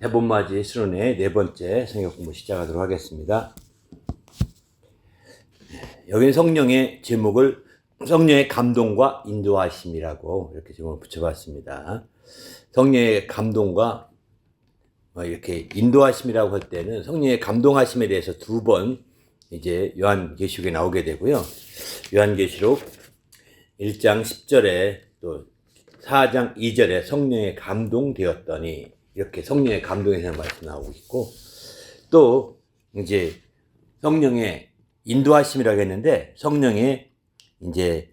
해본맞이 수련회 네 번째 성경 공부 시작하도록 하겠습니다. 여기는 성령의 제목을 성령의 감동과 인도하심이라고 이렇게 제목을 붙여봤습니다. 성령의 감동과 이렇게 인도하심이라고 할 때는 성령의 감동하심에 대해서 두 번 이제 요한계시록에 나오게 되고요. 요한계시록 1장 10절에 또 4장 2절에 성령의 감동되었더니 이렇게 성령의 감동에 대한 말씀 나오고 있고, 또 이제 성령의 인도하심이라고 했는데 성령의 이제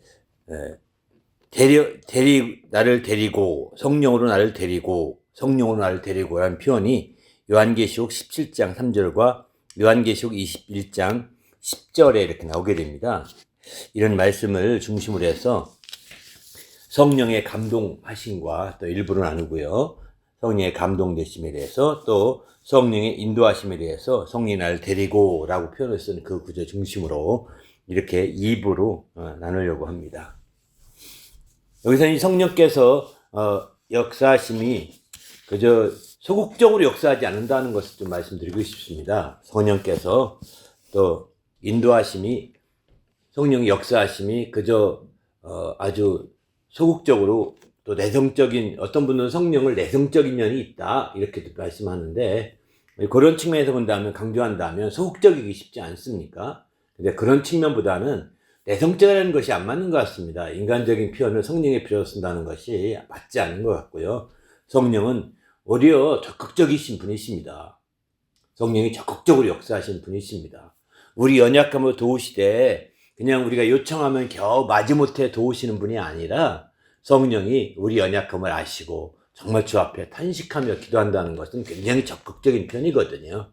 나를 데리고 성령으로 나를 데리고 성령으로 나를 데리고라는 표현이 요한계시록 17장 3절과 요한계시록 21장 10절에 이렇게 나오게 됩니다. 이런 말씀을 중심으로 해서 성령의 감동하심과 또 일부를 나누고요. 성령의 감동되심에 대해서 또 성령의 인도하심에 대해서 성령이 나를 데리고 라고 표현을 쓴 그 구조 중심으로 이렇게 2부로 나누려고 합니다. 여기서 이 성령께서 역사하심이 그저 소극적으로 역사하지 않는다는 것을 좀 말씀드리고 싶습니다. 성령께서 또 인도하심이 성령의 역사하심이 그저 아주 소극적으로 또 내성적인, 어떤 분은 성령을 내성적인 면이 있다 이렇게 말씀하는데, 그런 측면에서 본다면, 강조한다면 소극적이기 쉽지 않습니까? 근데 그런 측면보다는 내성적이라는 것이 안 맞는 것 같습니다. 인간적인 표현을 성령의 필요로 쓴다는 것이 맞지 않는 것 같고요. 성령은 오히려 적극적이신 분이십니다. 성령이 적극적으로 역사하신 분이십니다. 우리 연약함을 도우시되 그냥 우리가 요청하면 겨우 마지못해 도우시는 분이 아니라 성령이 우리 연약함을 아시고 정말 주 앞에 탄식하며 기도한다는 것은 굉장히 적극적인 편이거든요.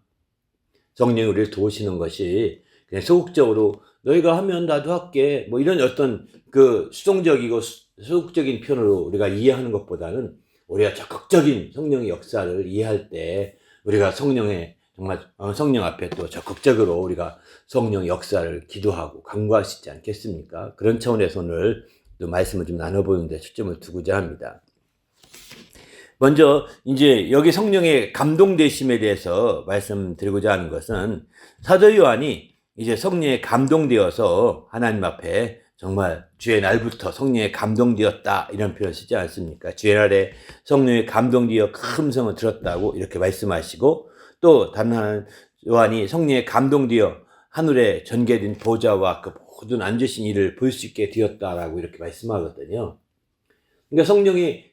성령이 우리를 도우시는 것이 그냥 소극적으로 너희가 하면 나도 할게 뭐 이런 어떤 그 수동적이고 소극적인 편으로 우리가 이해하는 것보다는 우리가 적극적인 성령의 역사를 이해할 때 우리가 성령의 정말 성령 앞에 또 적극적으로 우리가 성령 역사를 기도하고 간구할 수 있지 않겠습니까? 그런 차원에서 오늘 또 말씀을 좀 나눠보는데 초점을 두고자 합니다. 먼저 이제 여기 성령의 감동되심에 대해서 말씀드리고자 하는 것은 사도 요한이 이제 성령에 감동되어서 하나님 앞에 정말 주의 날부터 성령에 감동되었다 이런 표현을 쓰지 않습니까? 주의 날에 성령에 감동되어 큰 음성을 들었다고 이렇게 말씀하시고, 또 다른 하나는 요한이 성령에 감동되어 하늘에 전개된 보좌와 그 모든 앉으신 이를 볼 수 있게 되었다라고 이렇게 말씀하거든요. 그러니까 성령이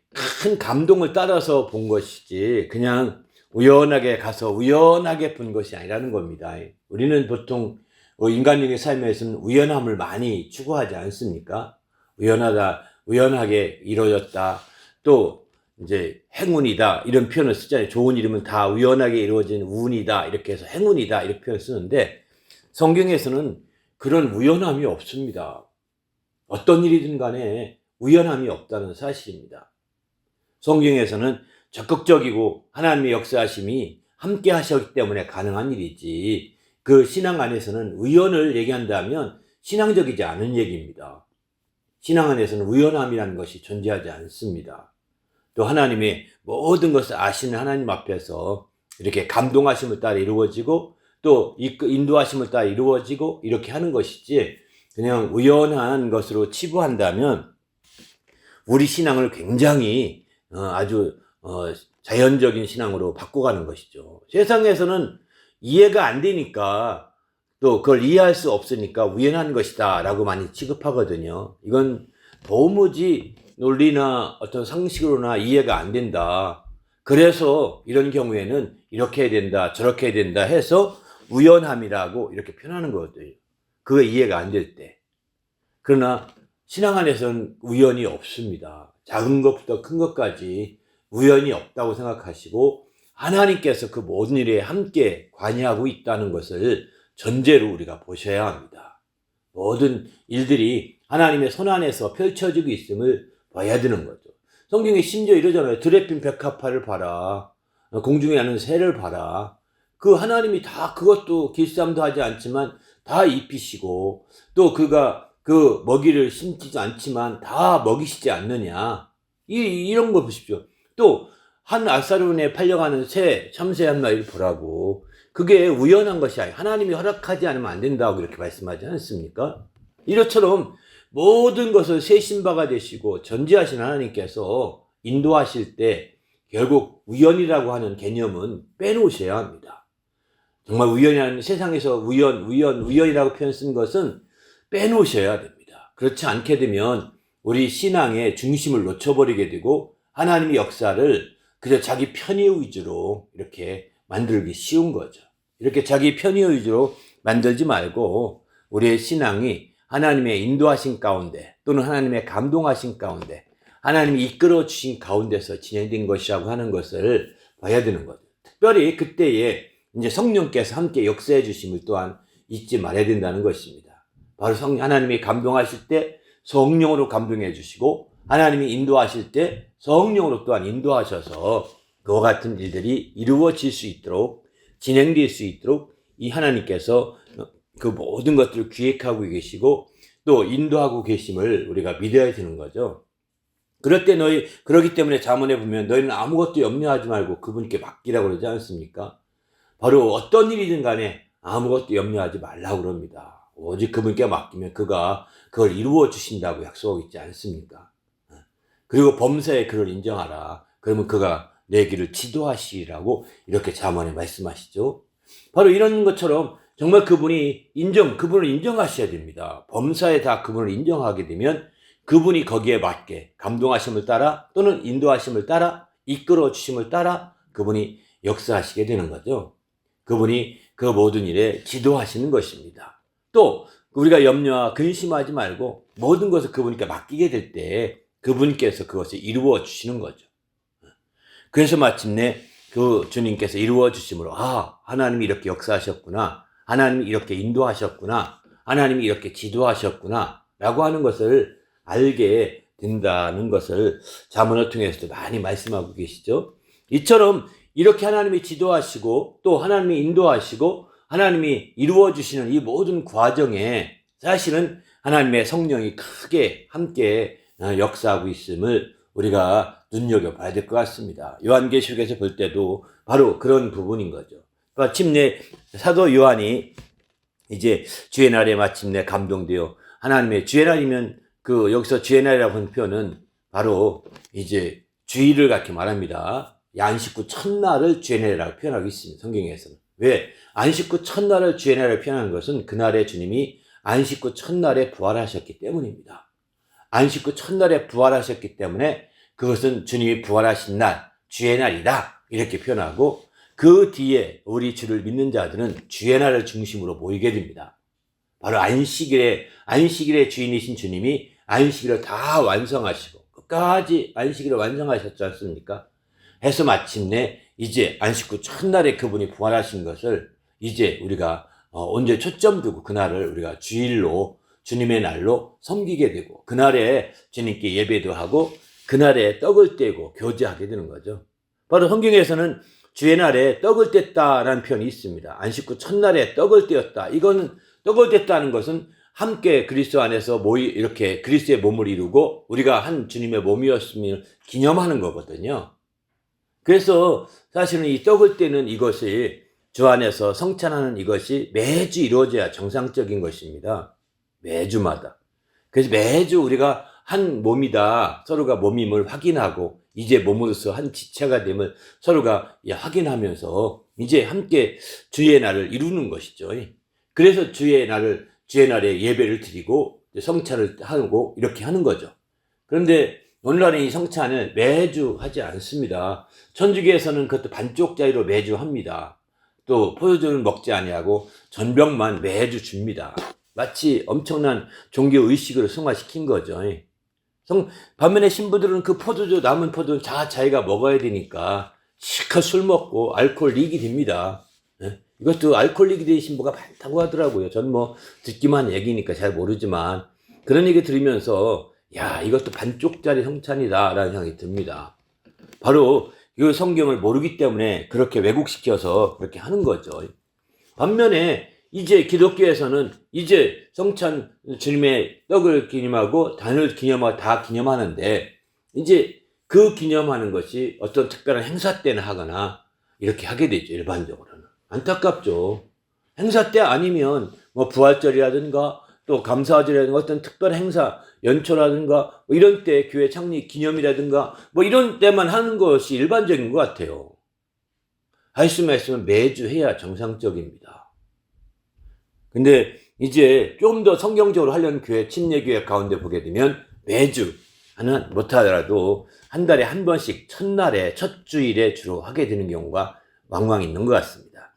큰 감동을 따라서 본 것이지 그냥 우연하게 가서 우연하게 본 것이 아니라는 겁니다. 우리는 보통 인간적인 삶에서는 우연함을 많이 추구하지 않습니까? 우연하게 이루어졌다. 또 이제 행운이다 이런 표현을 쓰잖아요. 좋은 일이면 다 우연하게 이루어진 운이다 이렇게 해서 행운이다 이렇게 표현을 쓰는데, 성경에서는 그런 우연함이 없습니다. 어떤 일이든 간에 우연함이 없다는 사실입니다. 성경에서는 적극적이고 하나님의 역사하심이 함께 하셨기 때문에 가능한 일이지, 그 신앙 안에서는 우연을 얘기한다면 신앙적이지 않은 얘기입니다. 신앙 안에서는 우연함이라는 것이 존재하지 않습니다. 또 하나님의 모든 것을 아시는 하나님 앞에서 이렇게 감동하심을 따라 이루어지고 또 인도하심을 따라 이루어지고 이렇게 하는 것이지, 그냥 우연한 것으로 치부한다면 우리 신앙을 굉장히 아주 자연적인 신앙으로 바꿔가는 것이죠. 세상에서는 이해가 안 되니까 또 그걸 이해할 수 없으니까 우연한 것이다 라고 많이 취급하거든요. 이건 도무지 논리나 어떤 상식으로나 이해가 안 된다. 그래서 이런 경우에는 이렇게 해야 된다 저렇게 해야 된다 해서 우연함이라고 이렇게 표현하는 거거든요. 그게 이해가 안 될 때. 그러나 신앙 안에서는 우연이 없습니다. 작은 것부터 큰 것까지 우연이 없다고 생각하시고 하나님께서 그 모든 일에 함께 관여하고 있다는 것을 전제로 우리가 보셔야 합니다. 모든 일들이 하나님의 손 안에서 펼쳐지고 있음을 봐야 되는 거죠. 성경에 심지어 이러잖아요. 들에 핀 백합화를 봐라. 공중에 나는 새를 봐라. 그 하나님이 다 그것도 길쌈도 하지 않지만 다 입히시고, 또 그가 그 먹이를 심지도 않지만 다 먹이시지 않느냐. 이런 거 보십시오. 또 한 아사론에 팔려가는 새, 참새 한 마리를 보라고. 그게 우연한 것이 아니에요. 하나님이 허락하지 않으면 안 된다고 이렇게 말씀하지 않습니까? 이것처럼 모든 것을 세신 바가 되시고 전지하신 하나님께서 인도하실 때 결국 우연이라고 하는 개념은 빼놓으셔야 합니다. 정말 우연이라는, 세상에서 우연이라고 표현 쓴 것은 빼놓으셔야 됩니다. 그렇지 않게 되면 우리 신앙의 중심을 놓쳐버리게 되고 하나님의 역사를 그저 자기 편의 위주로 이렇게 만들기 쉬운 거죠. 이렇게 자기 편의 위주로 만들지 말고 우리의 신앙이 하나님의 인도하신 가운데 또는 하나님의 감동하신 가운데 하나님이 이끌어 주신 가운데서 진행된 것이라고 하는 것을 봐야 되는 거죠. 특별히 그때에 이제 성령께서 함께 역사해 주심을 또한 잊지 말아야 된다는 것입니다. 바로 하나님이 감동하실 때 성령으로 감동해 주시고 하나님이 인도하실 때 성령으로 또한 인도하셔서 그와 같은 일들이 이루어질 수 있도록 진행될 수 있도록 이 하나님께서 그 모든 것들을 기획하고 계시고 또 인도하고 계심을 우리가 믿어야 되는 거죠. 그럴 때 그러기 때문에 잠언에 보면 너희는 아무것도 염려하지 말고 그분께 맡기라고 그러지 않습니까? 바로 어떤 일이든 간에 아무것도 염려하지 말라고 그럽니다. 오직 그분께 맡기면 그가 그걸 이루어 주신다고 약속하고 있지 않습니까? 그리고 범사에 그를 인정하라. 그러면 그가 내 길을 지도하시라고 이렇게 잠언에 말씀하시죠. 바로 이런 것처럼 정말 그분을 인정하셔야 됩니다. 범사에 다 그분을 인정하게 되면 그분이 거기에 맞게 감동하심을 따라 또는 인도하심을 따라 이끌어 주심을 따라 그분이 역사하시게 되는 거죠. 그분이 그 모든 일에 지도하시는 것입니다. 또 우리가 염려와 근심하지 말고 모든 것을 그분께 맡기게 될 때 그분께서 그것을 이루어 주시는 거죠. 그래서 마침내 그 주님께서 이루어 주심으로 하나님이 이렇게 역사하셨구나. 하나님이 이렇게 인도하셨구나. 하나님이 이렇게 지도하셨구나. 라고 하는 것을 알게 된다는 것을 잠언을 통해서도 많이 말씀하고 계시죠. 이처럼 이렇게 하나님이 지도하시고 또 하나님이 인도하시고 하나님이 이루어 주시는 이 모든 과정에 사실은 하나님의 성령이 크게 함께 역사하고 있음을 우리가 눈여겨봐야 될 것 같습니다. 요한계시록에서 볼 때도 바로 그런 부분인 거죠. 마침내 사도 요한이 이제 주의 날에 마침내 감동되어 하나님의 주의 날이면 여기서 주의 날이라고 하는 표현은 바로 이제 주일을 갖게 말합니다. 안식구 첫날을 주의 날이라고 표현하고 있습니다. 성경에서는. 왜? 안식구 첫날을 주의 날이라고 표현하는 것은 그날에 주님이 안식구 첫날에 부활하셨기 때문입니다. 안식구 첫날에 부활하셨기 때문에 그것은 주님이 부활하신 날, 주의 날이다. 이렇게 표현하고 그 뒤에 우리 주를 믿는 자들은 주의 날을 중심으로 모이게 됩니다. 바로 안식일의 주인이신 주님이 안식일을 다 완성하시고 끝까지 안식일을 완성하셨지 않습니까? 해서 마침내 이제 안식구 첫날에 그분이 부활하신 것을 이제 우리가 언제 초점 두고 그날을 우리가 주일로 주님의 날로 섬기게 되고 그날에 주님께 예배도 하고 그날에 떡을 떼고 교제하게 되는 거죠. 바로 성경에서는 주의 날에 떡을 뗐다라는 표현이 있습니다. 안식구 첫날에 떡을 떼었다. 이거는 떡을 뗐다는 것은 함께 그리스도 안에서 이렇게 그리스도의 몸을 이루고 우리가 한 주님의 몸이었음을 기념하는 거거든요. 그래서 사실은 이 떡을 떼는 이것이 주 안에서 성찬하는 이것이 매주 이루어져야 정상적인 것입니다. 매주마다. 그래서 매주 우리가 한 몸이다. 서로가 몸임을 확인하고 이제 몸으로서 한 지체가 됨을 서로가 확인하면서 이제 함께 주의 날을 이루는 것이죠. 그래서 주의 날에 예배를 드리고 성찬을 하고 이렇게 하는 거죠. 그런데 오늘날은 이 성찬을 매주 하지 않습니다. 천주교에서는 그것도 반쪽짜리로 매주 합니다. 또 포도주는 먹지 아니하고 전병만 매주 줍니다. 마치 엄청난 종교 의식으로 승화시킨 거죠. 반면에 신부들은 그 남은 포도는 자기가 먹어야 되니까 실컷 술 먹고 알코올 리기 됩니다. 이것도 알코올 리기 된 신부가 많다고 하더라고요. 전 듣기만 한 얘기니까 잘 모르지만 그런 얘기 들으면서 이것도 반쪽짜리 성찬이다 라는 생각이 듭니다. 바로 이 성경을 모르기 때문에 그렇게 왜곡시켜서 그렇게 하는 거죠. 반면에 이제 기독교에서는 이제 성찬 주님의 떡을 기념하고 단을 기념하고 다 기념하는데 이제 그 기념하는 것이 어떤 특별한 행사 때나 하거나 이렇게 하게 되죠. 일반적으로는. 안타깝죠. 행사 때 아니면 뭐 부활절이라든가 또 감사절이라든가 어떤 특별 행사, 연초라든가 뭐 이런 때 교회 창립 기념이라든가 뭐 이런 때만 하는 것이 일반적인 것 같아요. 할 수만 있으면 매주 해야 정상적입니다. 근데 이제 좀 더 성경적으로 하려는 교회, 침례교회 가운데 보게 되면 매주 하는 못하더라도 한 달에 한 번씩 첫날에 첫 주일에 주로 하게 되는 경우가 왕왕 있는 것 같습니다.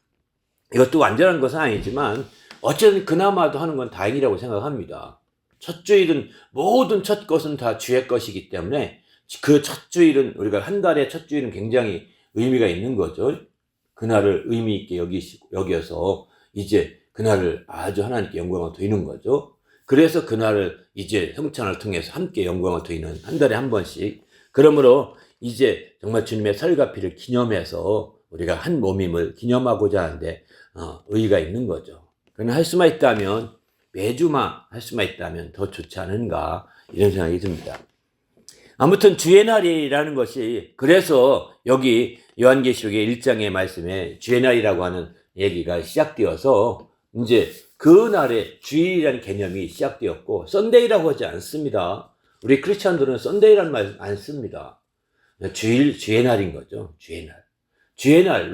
이것도 완전한 것은 아니지만 어쨌든 그나마도 하는 건 다행이라고 생각합니다. 첫 주일은 모든 첫 것은 다 주의 것이기 때문에 그 첫 주일은 우리가 한 달의 첫 주일은 굉장히 의미가 있는 거죠. 그날을 의미 있게 여겨서 이제 그날을 아주 하나님께 영광을 드리는 거죠. 그래서 그날을 이제 성찬을 통해서 함께 영광을 드리는 한 달에 한 번씩. 그러므로 이제 정말 주님의 살과 피를 기념해서 우리가 한 몸임을 기념하고자 하는데 의의가 있는 거죠. 그러나 할 수만 있다면 매주만 할 수만 있다면 더 좋지 않은가 이런 생각이 듭니다. 아무튼 주의 날이라는 것이 그래서 여기 요한계시록의 1장의 말씀에 주의 날이라고 하는 얘기가 시작되어서 이제 그 날에 주일이라는 개념이 시작되었고 썬데이라고 하지 않습니다. 우리 크리스찬들은 썬데이라는 말 안 씁니다. 주의 날인 거죠. 주의 날. 주의 날,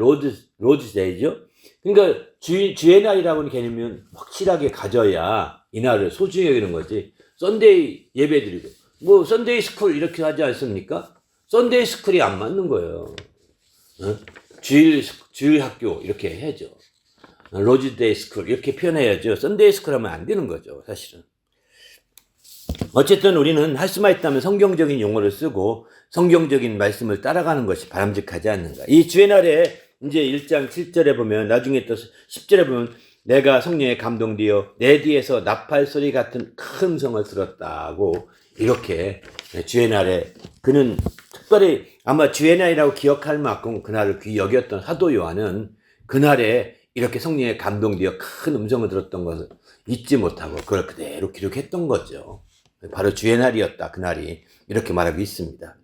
로드데이죠. 그러니까 주의 날이라고 하는 개념은 확실하게 가져야 이 날을 소중히 여기는 거지. 썬데이 예배 드리고 뭐 썬데이 스쿨 이렇게 하지 않습니까? 썬데이 스쿨이 안 맞는 거예요. 주일 학교 이렇게 해야죠. 로즈데이 스쿨 이렇게 표현해야죠. 썬데이 스쿨 하면 안 되는 거죠, 사실은. 어쨌든 우리는 할 수만 있다면 성경적인 용어를 쓰고 성경적인 말씀을 따라가는 것이 바람직하지 않는가. 이 주의 날에 이제 1장 7절에 보면 나중에 또 10절에 보면 내가 성령에 감동되어 내 뒤에서 나팔 소리 같은 큰 음성을 들었다고 이렇게 주의 날에 그는 특별히 아마 주의 날이라고 기억할 만큼 그날을 귀히 여겼던 사도 요한은 그날에 이렇게 성령에 감동되어 큰 음성을 들었던 것을 잊지 못하고 그걸 그대로 기록했던 거죠. 바로 주의 날이었다. 그날이 이렇게 말하고 있습니다.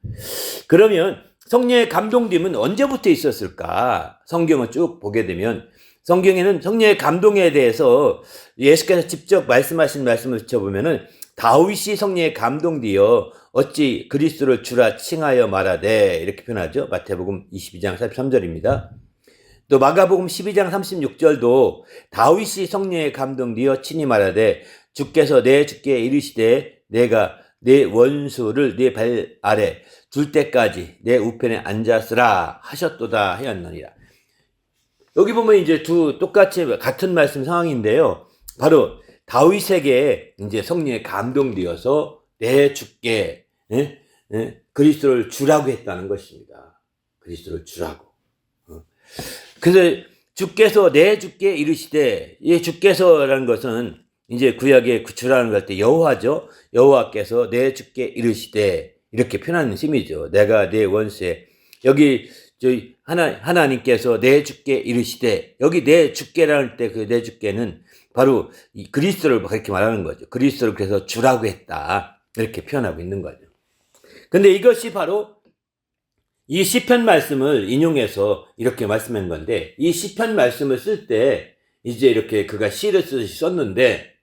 그러면 성령의 감동됨은 언제부터 있었을까? 성경을 쭉 보게 되면 성경에는 성령의 감동에 대해서 예수께서 직접 말씀하신 말씀을 비춰보면은 다윗이 성령에 감동되어 어찌 그리스도를 주라 칭하여 말하되 이렇게 표현하죠. 마태복음 22장 43절입니다. 또 마가복음 12장 36절도 다윗이 성령에 감동되어 친히 말하되 주께서 내 주께 이르시되 내가 내 원수를 내 발 아래 둘 때까지 내 우편에 앉았으라 하셨도다 하였느니라. 여기 보면 이제 똑같이 같은 말씀 상황인데요. 바로 다윗에게 이제 성령에 감동되어서 내 주께 그리스도를 주라고 했다는 것입니다. 그리스도를 주라고. 그래서 주께서 내 주께 이르시되, 이 주께서라는 것은 이제 구약의 주라는 걸 할 때 여호와죠. 여호와께서 내 주께 이르시되 이렇게 표현하는 셈이죠. 내가 내 원수에 여기 하나님께서 내 주께 이르시되 여기 내 주께라는 때 그 내 주께는 바로 이 그리스도를 그렇게 말하는 거죠. 그리스도를 그래서 주라고 했다 이렇게 표현하고 있는 거죠. 근데 이것이 바로 이 시편 말씀을 인용해서 이렇게 말씀한 건데 이 시편 말씀을 쓸 때 이제 이렇게 그가 시를 쓰듯이 썼는데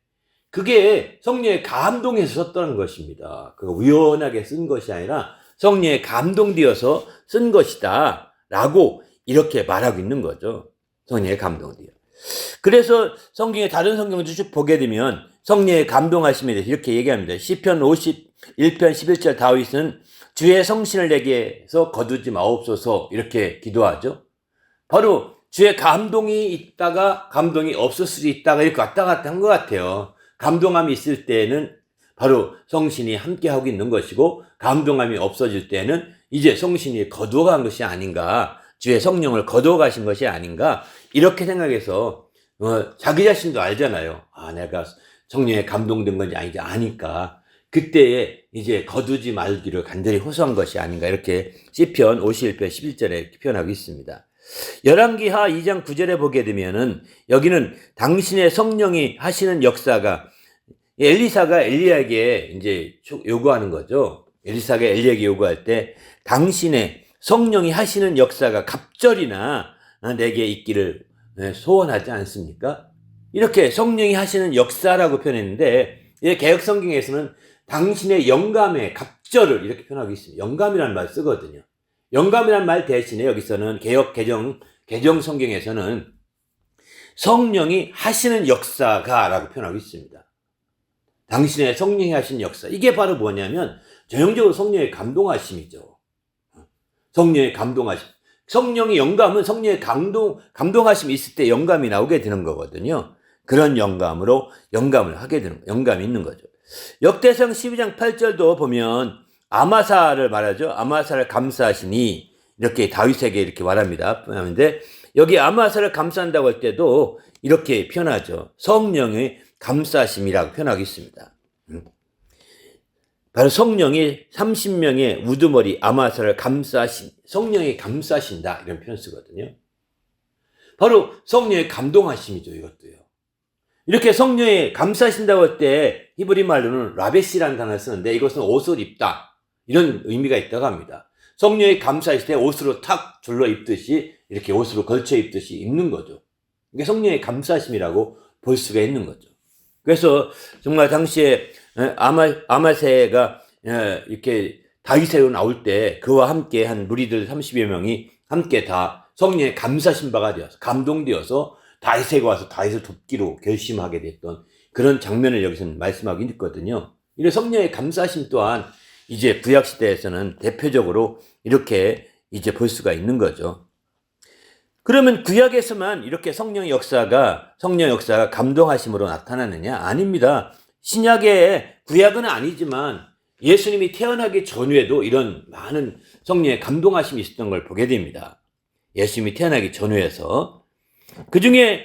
그게 성령에 감동해서 썼다는 것입니다. 그가 우연하게 쓴 것이 아니라 성령에 감동되어서 쓴 것이다 라고 이렇게 말하고 있는 거죠. 성령에 감동되어. 그래서 성경의 다른 성경을 쭉 보게 되면 성령에 감동하심에 대해서 이렇게 얘기합니다. 시편 51편 11절 다윗은 주의 성신을 내게서 거두지 마옵소서 이렇게 기도하죠. 바로 주의 감동이 있다가 감동이 없을 수도 있다가 이렇게 왔다 갔다 한 것 같아요. 감동함이 있을 때는 바로 성신이 함께하고 있는 것이고 감동함이 없어질 때는 이제 성신이 거두어간 것이 아닌가, 주의 성령을 거두어가신 것이 아닌가 이렇게 생각해서 자기 자신도 알잖아요. 내가 성령에 감동된 건지 아닌지 아니까 그때에 이제 거두지 말기를 간절히 호소한 것이 아닌가 이렇게 시편 51편 11절에 이렇게 표현하고 있습니다. 열왕기하 2장 9절에 보게 되면은 여기는 당신의 성령이 하시는 역사가 엘리사가 엘리야에게 이제 요구하는 거죠. 엘리사가 엘리에게 요구할 때 당신의 성령이 하시는 역사가 갑절이나 내게 있기를 소원하지 않습니까? 이렇게 성령이 하시는 역사라고 표현했는데 개역 성경에서는 당신의 영감의 갑절을 이렇게 표현하고 있습니다. 영감이라는 말 쓰거든요. 영감이라는 말 대신에 여기서는 개역 개정 성경에서는 성령이 하시는 역사가 라고 표현하고 있습니다. 당신의 성령이 하신 역사. 이게 바로 뭐냐면 전형적으로 성령의 감동하심이죠. 성령의 감동하심. 성령의 영감은 성령의 감동하심이 있을 때 영감이 나오게 되는 거거든요. 그런 영감을 하게 되는 거예요. 영감이 있는 거죠. 역대상 12장 8절도 보면 아마사를 말하죠. 아마사를 감싸시니 이렇게 다윗에게 이렇게 말합니다. 그런데 여기 아마사를 감싼다고 할 때도 이렇게 표현하죠. 성령의 감싸심이라고 표현하고 있습니다. 바로 성령이 30명의 우두머리 아마사를 성령이 감싸신다 이런 표현 쓰거든요. 바로 성령의 감동하심이죠. 이것도요. 이렇게 성령이 감싸신다고 할 때 히브리 말로는 라베시라는 단어를 쓰는데 이것은 옷을 입다 이런 의미가 있다고 합니다. 성령이 감싸실 때 옷으로 탁 둘러 입듯이 이렇게 옷으로 걸쳐 입듯이 입는 거죠. 이게 성령의 감싸심이라고 볼 수가 있는 거죠. 그래서 정말 당시에 아마세가 이렇게 다윗으로 나올 때 그와 함께 한 무리들 30여 명이 함께 다 성령의 감싸신 바가 되어서 감동되어서 다윗에게 와서 다윗을 돕기로 결심하게 됐던 그런 장면을 여기서는 말씀하고 있거든요. 이런 성령의 감싸심 또한 이제 구약 시대에서는 대표적으로 이렇게 이제 볼 수가 있는 거죠. 그러면 구약에서만 이렇게 성령 역사가 감동하심으로 나타나느냐? 아닙니다. 신약의 구약은 아니지만 예수님이 태어나기 전후에도 이런 많은 성령의 감동하심이 있었던 걸 보게 됩니다. 예수님이 태어나기 전후에서 그 중에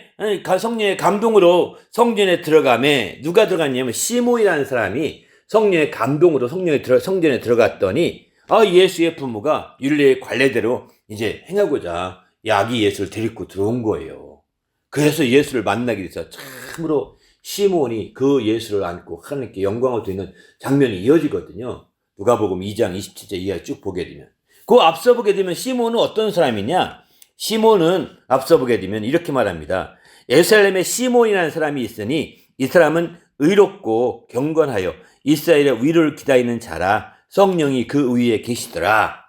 성령의 감동으로 성전에 들어가매 누가 들어갔냐면 시몬이라는 사람이 성령의 감동으로 성전에 들어갔더니 예수의 부모가 율례의 관례대로 이제 행하고자 아기 예수를 데리고 들어온 거예요. 그래서 예수를 만나게 돼서 참으로 시몬이 그 예수를 안고 하나님께 영광을 드리는 장면이 이어지거든요. 누가복음 2장 27절 이하 쭉 보게 되면 그 앞서 보게 되면 시몬은 어떤 사람이냐? 시몬은 앞서 보게 되면 이렇게 말합니다. 예루살렘에 시몬이라는 사람이 있으니 이 사람은 의롭고 경건하여 이스라엘의 위로를 기다리는 자라 성령이 그 위에 계시더라.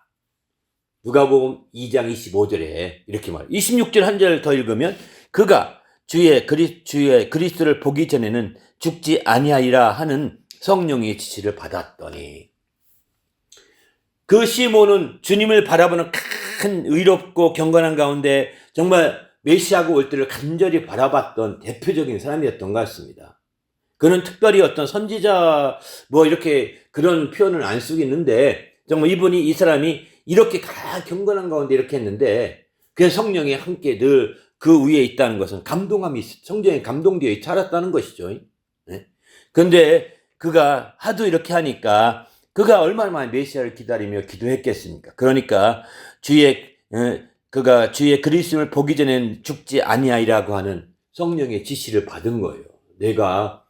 누가복음 2장 25절에 이렇게 말해요. 26절 한 절 더 읽으면 그가 주의 그리스도를 보기 전에는 죽지 아니하리라 하는 성령의 지시를 받았더니 그 시몬은 주님을 바라보는 큰 의롭고 경건한 가운데 정말 메시아가 올 때를 간절히 바라봤던 대표적인 사람이었던 것 같습니다. 그는 특별히 어떤 선지자 이렇게 그런 표현을 안 쓰겠는데 정말 이 사람이 이렇게 경건한 가운데 이렇게 했는데 그 성령이 함께 늘 그 위에 있다는 것은 성령에 감동되어 살았다는 것이죠. 그런데 그가 하도 이렇게 하니까 그가 얼마나 많이 메시아를 기다리며 기도했겠습니까? 그러니까 그가 주의 그리스도를 보기 전엔 죽지 아니하리라고 하는 성령의 지시를 받은 거예요. 내가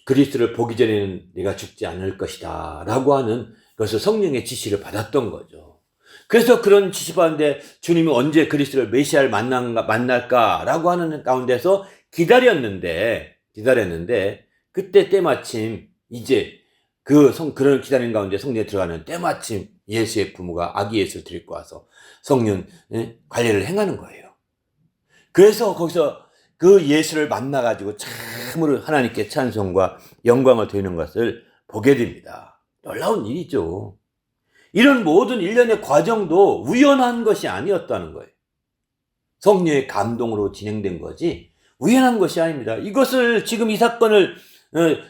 그리스도를 보기 전에는 내가 죽지 않을 것이다 라고 하는 그래서 성령의 지시를 받았던 거죠. 그래서 그런 지시 받았는데 주님이 언제 그리스도를 메시아를 만날까라고 하는 가운데서 기다렸는데 그때 때마침 이제 그런 기다리는 가운데 성령에 들어가는 때마침 예수의 부모가 아기 예수를 데리고 와서 성령 관리를 행하는 거예요. 그래서 거기서 그 예수를 만나가지고 참으로 하나님께 찬송과 영광을 드리는 것을 보게 됩니다. 놀라운 일이죠. 이런 모든 일련의 과정도 우연한 것이 아니었다는 거예요. 성령의 감동으로 진행된 거지 우연한 것이 아닙니다. 이것을 지금 이 사건을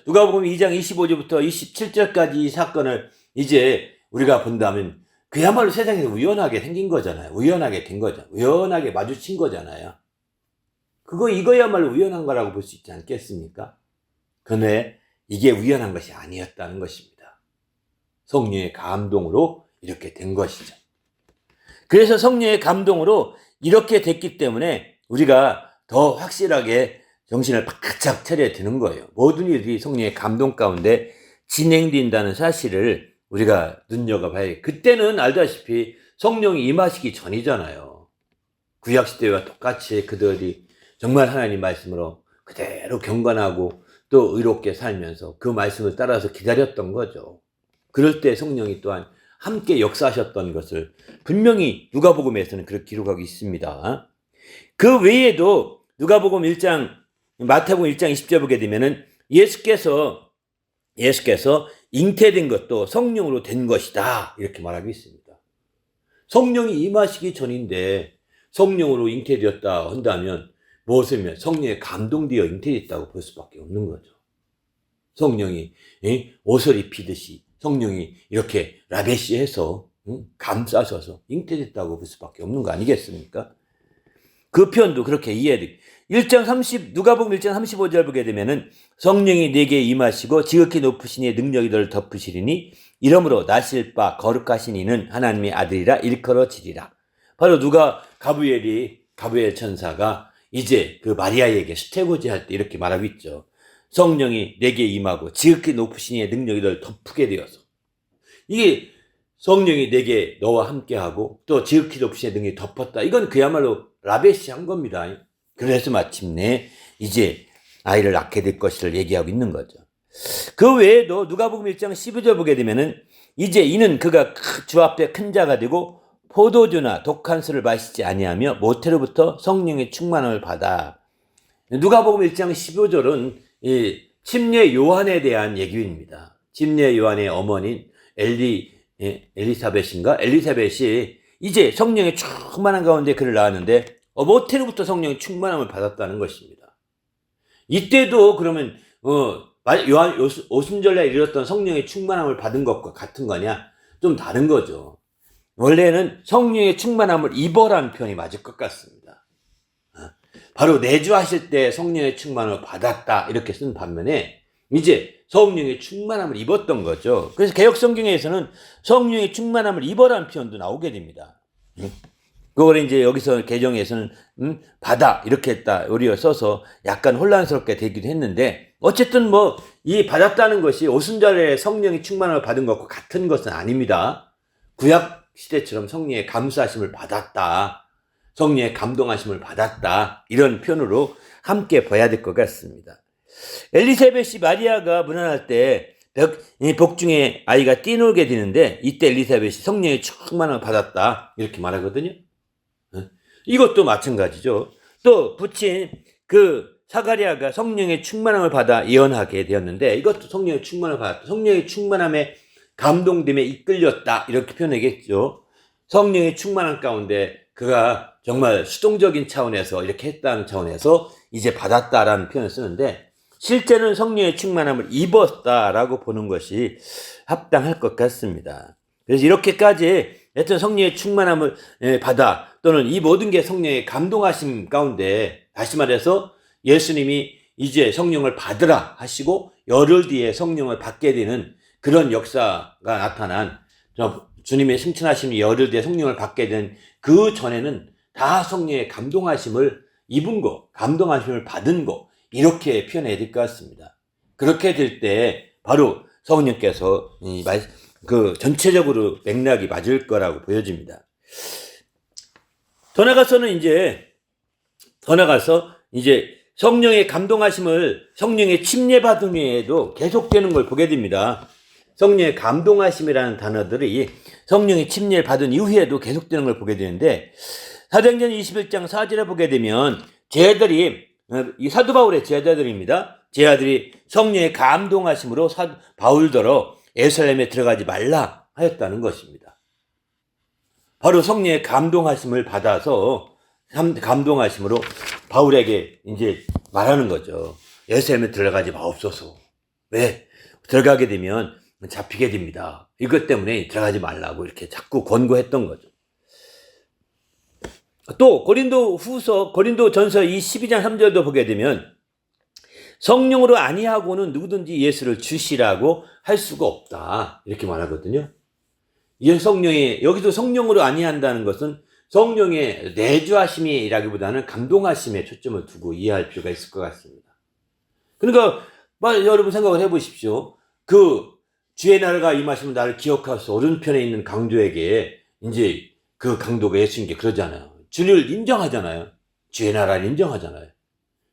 누가복음 2장 25절부터 27절까지 이 사건을 이제 우리가 본다면 그야말로 세상에서 우연하게 생긴 거잖아요. 우연하게 된 거죠. 우연하게 마주친 거잖아요. 이거야말로 우연한 거라고 볼 수 있지 않겠습니까? 그런데 이게 우연한 것이 아니었다는 것입니다. 성령의 감동으로 이렇게 된 것이죠. 그래서 성령의 감동으로 이렇게 됐기 때문에 우리가 더 확실하게 정신을 바짝 차려야 되는 거예요. 모든 일들이 성령의 감동 가운데 진행된다는 사실을 우리가 눈여겨봐야 그때는 알다시피 성령이 임하시기 전이잖아요. 구약시대와 똑같이 그들이 정말 하나님 말씀으로 그대로 경건하고 또 의롭게 살면서 그 말씀을 따라서 기다렸던 거죠. 그럴 때 성령이 또한 함께 역사하셨던 것을 분명히 누가복음에서는 그렇게 기록하고 있습니다. 그 외에도 누가복음 1장, 마태복음 1장 20절 보게 되면은 예수께서 잉태된 것도 성령으로 된 것이다 이렇게 말하고 있습니다. 성령이 임하시기 전인데 성령으로 잉태되었다 한다면 무엇이면 성령에 감동되어 잉태됐다고 볼 수밖에 없는 거죠. 성령이 옷을 입히듯이 성령이 이렇게 라베시해서 감싸셔서 잉태됐다고 볼 수밖에 없는 거 아니겠습니까? 그 표현도 그렇게 이해해야 누가복음 1장 35절 보게 되면은 성령이 내게 임하시고 지극히 높으신 이의 능력이 너를 덮으시리니 이러므로 나실 바 거룩하신 이는 하나님의 아들이라 일컬어지리라. 바로 가브리엘 천사가 이제 그 마리아에게 수태고지 할 때 이렇게 말하고 있죠. 성령이 내게 임하고 지극히 높으신 이의 능력이 너를 덮게 되어서, 이게 성령이 내게 너와 함께하고 또 지극히 높으신 이의 능력이 덮었다. 이건 그야말로 라베시한 겁니다. 그래서 마침내 이제 아이를 낳게 될 것을 얘기하고 있는 거죠. 그 외에도 누가복음 1장 12절 보게 되면은 이제 이는 그가 주 앞에 큰 자가 되고 포도주나 독한 술을 마시지 아니하며 모태로부터 성령의 충만함을 받아. 누가복음 1장 15절은 이 침례 요한에 대한 얘기입니다. 침례 요한의 어머니인 엘리사벳이 이제 성령의 충만한 가운데 그를 낳았는데 모태로부터 성령의 충만함을 받았다는 것입니다. 이때도 그러면 요한 오순절에 이르렀던 성령의 충만함을 받은 것과 같은 거냐? 좀 다른 거죠. 원래는 성령의 충만함을 입어라는 표현이 맞을 것 같습니다. 바로 내주하실 때 성령의 충만함을 받았다 이렇게 쓴 반면에 이제 성령의 충만함을 입었던 거죠. 그래서 개역 성경에서는 성령의 충만함을 입어라는 표현도 나오게 됩니다. 그걸 이제 여기서 개정에서는 받아 이렇게 했다 우리가 써서 약간 혼란스럽게 되기도 했는데, 어쨌든 이 받았다는 것이 오순절에 성령이 충만함을 받은 것과 같은 것은 아닙니다. 구약 시대처럼 성령의 감수하심을 받았다, 성령의 감동하심을 받았다, 이런 표현으로 함께 봐야 될 것 같습니다. 엘리사벳이 마리아가 문안할 때 복중에 아이가 뛰놀게 되는데 이때 엘리사벳이 성령의 충만함을 받았다 이렇게 말하거든요. 이것도 마찬가지죠. 또 부친 그 사가랴가 성령의 충만함을 받아 예언하게 되었는데 이것도 성령의 충만함을 받았다. 성령의 충만함에 감동됨에 이끌렸다 이렇게 표현하겠죠. 성령의 충만함 가운데 그가 정말 수동적인 차원에서 이렇게 했다는 차원에서 이제 받았다라는 표현을 쓰는데, 실제는 성령의 충만함을 입었다라고 보는 것이 합당할 것 같습니다. 그래서 이렇게까지 여튼 성령의 충만함을 받아, 또는 이 모든 게 성령의 감동하심 가운데, 다시 말해서 예수님이 이제 성령을 받으라 하시고 열흘 뒤에 성령을 받게 되는 그런 역사가 나타난, 주님의 승천하심이 열흘 뒤에 성령을 받게 된 그 전에는 다 성령의 감동하심을 입은 거, 감동하심을 받은 거, 이렇게 표현해야 될 것 같습니다. 그렇게 될 때 바로 성령께서 전체적으로 맥락이 맞을 거라고 보여집니다. 더 나가서 이제 성령의 감동하심을 성령의 침례받은 후에도 계속되는 걸 보게 됩니다. 성령의 감동하심이라는 단어들이 성령의 침례를 받은 이후에도 계속되는 걸 보게 되는데, 사도행전 21장 4절에 보게 되면 이 사도 바울의 제자들입니다. 제자들이 성령의 감동하심으로 바울더러 예루살렘에 들어가지 말라 하였다는 것입니다. 바로 성령의 감동하심을 받아서 감동하심으로 바울에게 이제 말하는 거죠. 예루살렘에 들어가지 마옵소서. 왜? 들어가게 되면 잡히게 됩니다. 이것 때문에 들어가지 말라고 이렇게 자꾸 권고했던 거죠. 또 고린도전서 이 12장 3절도 보게 되면 성령으로 아니하고는 누구든지 예수를 주시라고 할 수가 없다 이렇게 말하거든요. 여기도 성령으로 아니한다는 것은 성령의 내주하심이라기보다는 감동하심에 초점을 두고 이해할 필요가 있을 것 같습니다. 그러니까 여러분 생각을 해보십시오. 주의 나라가 임하시면 나를 기억하소. 오른편에 있는 강도에게 이제 그 강도가 예수님께 그러잖아요. 주를 인정하잖아요. 주의 나라를 인정하잖아요.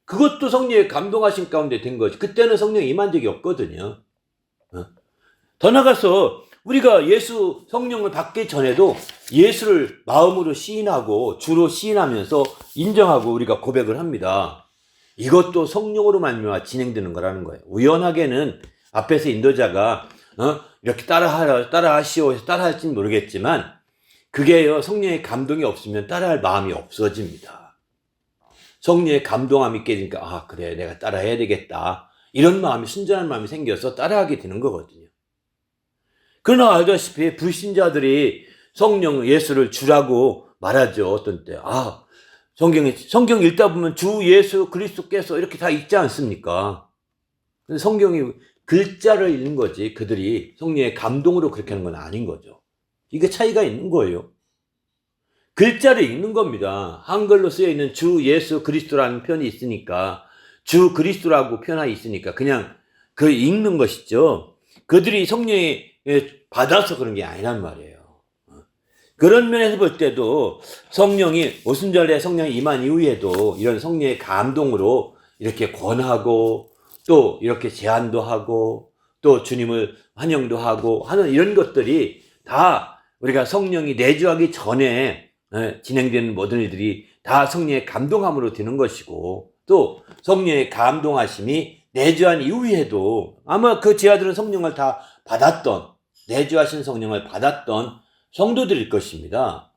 그것도 성령의 감동하신 가운데 된 거지. 그때는 성령이 임한 적이 없거든요. 더 나가서 우리가 예수 성령을 받기 전에도 예수를 마음으로 시인하고 주로 시인하면서 인정하고 우리가 고백을 합니다. 이것도 성령으로 말미암아 진행되는 거라는 거예요. 우연하게는 앞에서 인도자가 이렇게 따라하시오 해서 따라할지는 모르겠지만 그게요, 성령의 감동이 없으면 따라할 마음이 없어집니다. 성령의 감동함이 깨지니까 아 그래 내가 따라해야 되겠다 이런 마음이 순전한 마음이 생겨서 따라하게 되는 거거든요. 그러나 알다시피 불신자들이 성령 예수를 주라고 말하죠. 어떤 때 성경 읽다 보면 주 예수 그리스도께서 이렇게 다 읽지 않습니까? 근데 성경이 글자를 읽는 거지 그들이 성령의 감동으로 그렇게 하는 건 아닌 거죠. 이게 차이가 있는 거예요. 글자를 읽는 겁니다. 한글로 쓰여 있는 주 예수 그리스도라는 표현이 있으니까 주 그리스도라고 표현이 있으니까 그냥 그 읽는 것이죠. 그들이 성령에 받아서 그런 게 아니란 말이에요. 그런 면에서 볼 때도 성령이 오순절에 성령이 임한 이후에도 이런 성령의 감동으로 이렇게 권하고 또 이렇게 제안도 하고 또 주님을 환영도 하고 하는 이런 것들이 다 우리가 성령이 내주하기 전에 진행되는 모든 일들이 다 성령의 감동함으로 되는 것이고 또 성령의 감동하심이 내주한 이후에도 아마 그 제자들은 성령을 다 받았던 내주하신 성령을 받았던 성도들일 것입니다.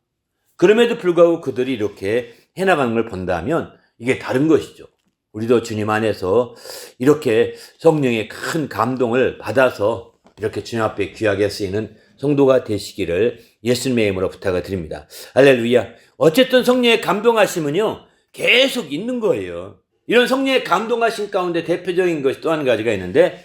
그럼에도 불구하고 그들이 이렇게 해나가는 걸 본다면 이게 다른 것이죠. 우리도 주님 안에서 이렇게 성령의 큰 감동을 받아서 이렇게 주님 앞에 귀하게 쓰이는 성도가 되시기를 예수님의 이름으로 부탁을 드립니다. 할렐루야. 어쨌든 성령의 감동하심은요 계속 있는 거예요. 이런 성령의 감동하심 가운데 대표적인 것이 또 한 가지가 있는데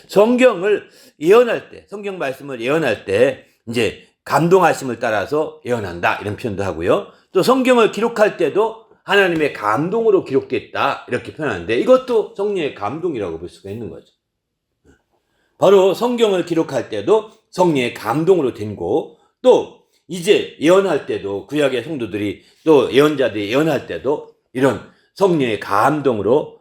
성경을 예언할 때 성경 말씀을 예언할 때 이제 감동하심을 따라서 예언한다 이런 표현도 하고요. 또 성경을 기록할 때도 하나님의 감동으로 기록됐다 이렇게 표현하는데 이것도 성령의 감동이라고 볼 수가 있는 거죠. 바로 성경을 기록할 때도 성령의 감동으로 된 거, 또 이제 예언할 때도 구약의 성도들이 또 예언자들이 예언할 때도 이런 성령의 감동으로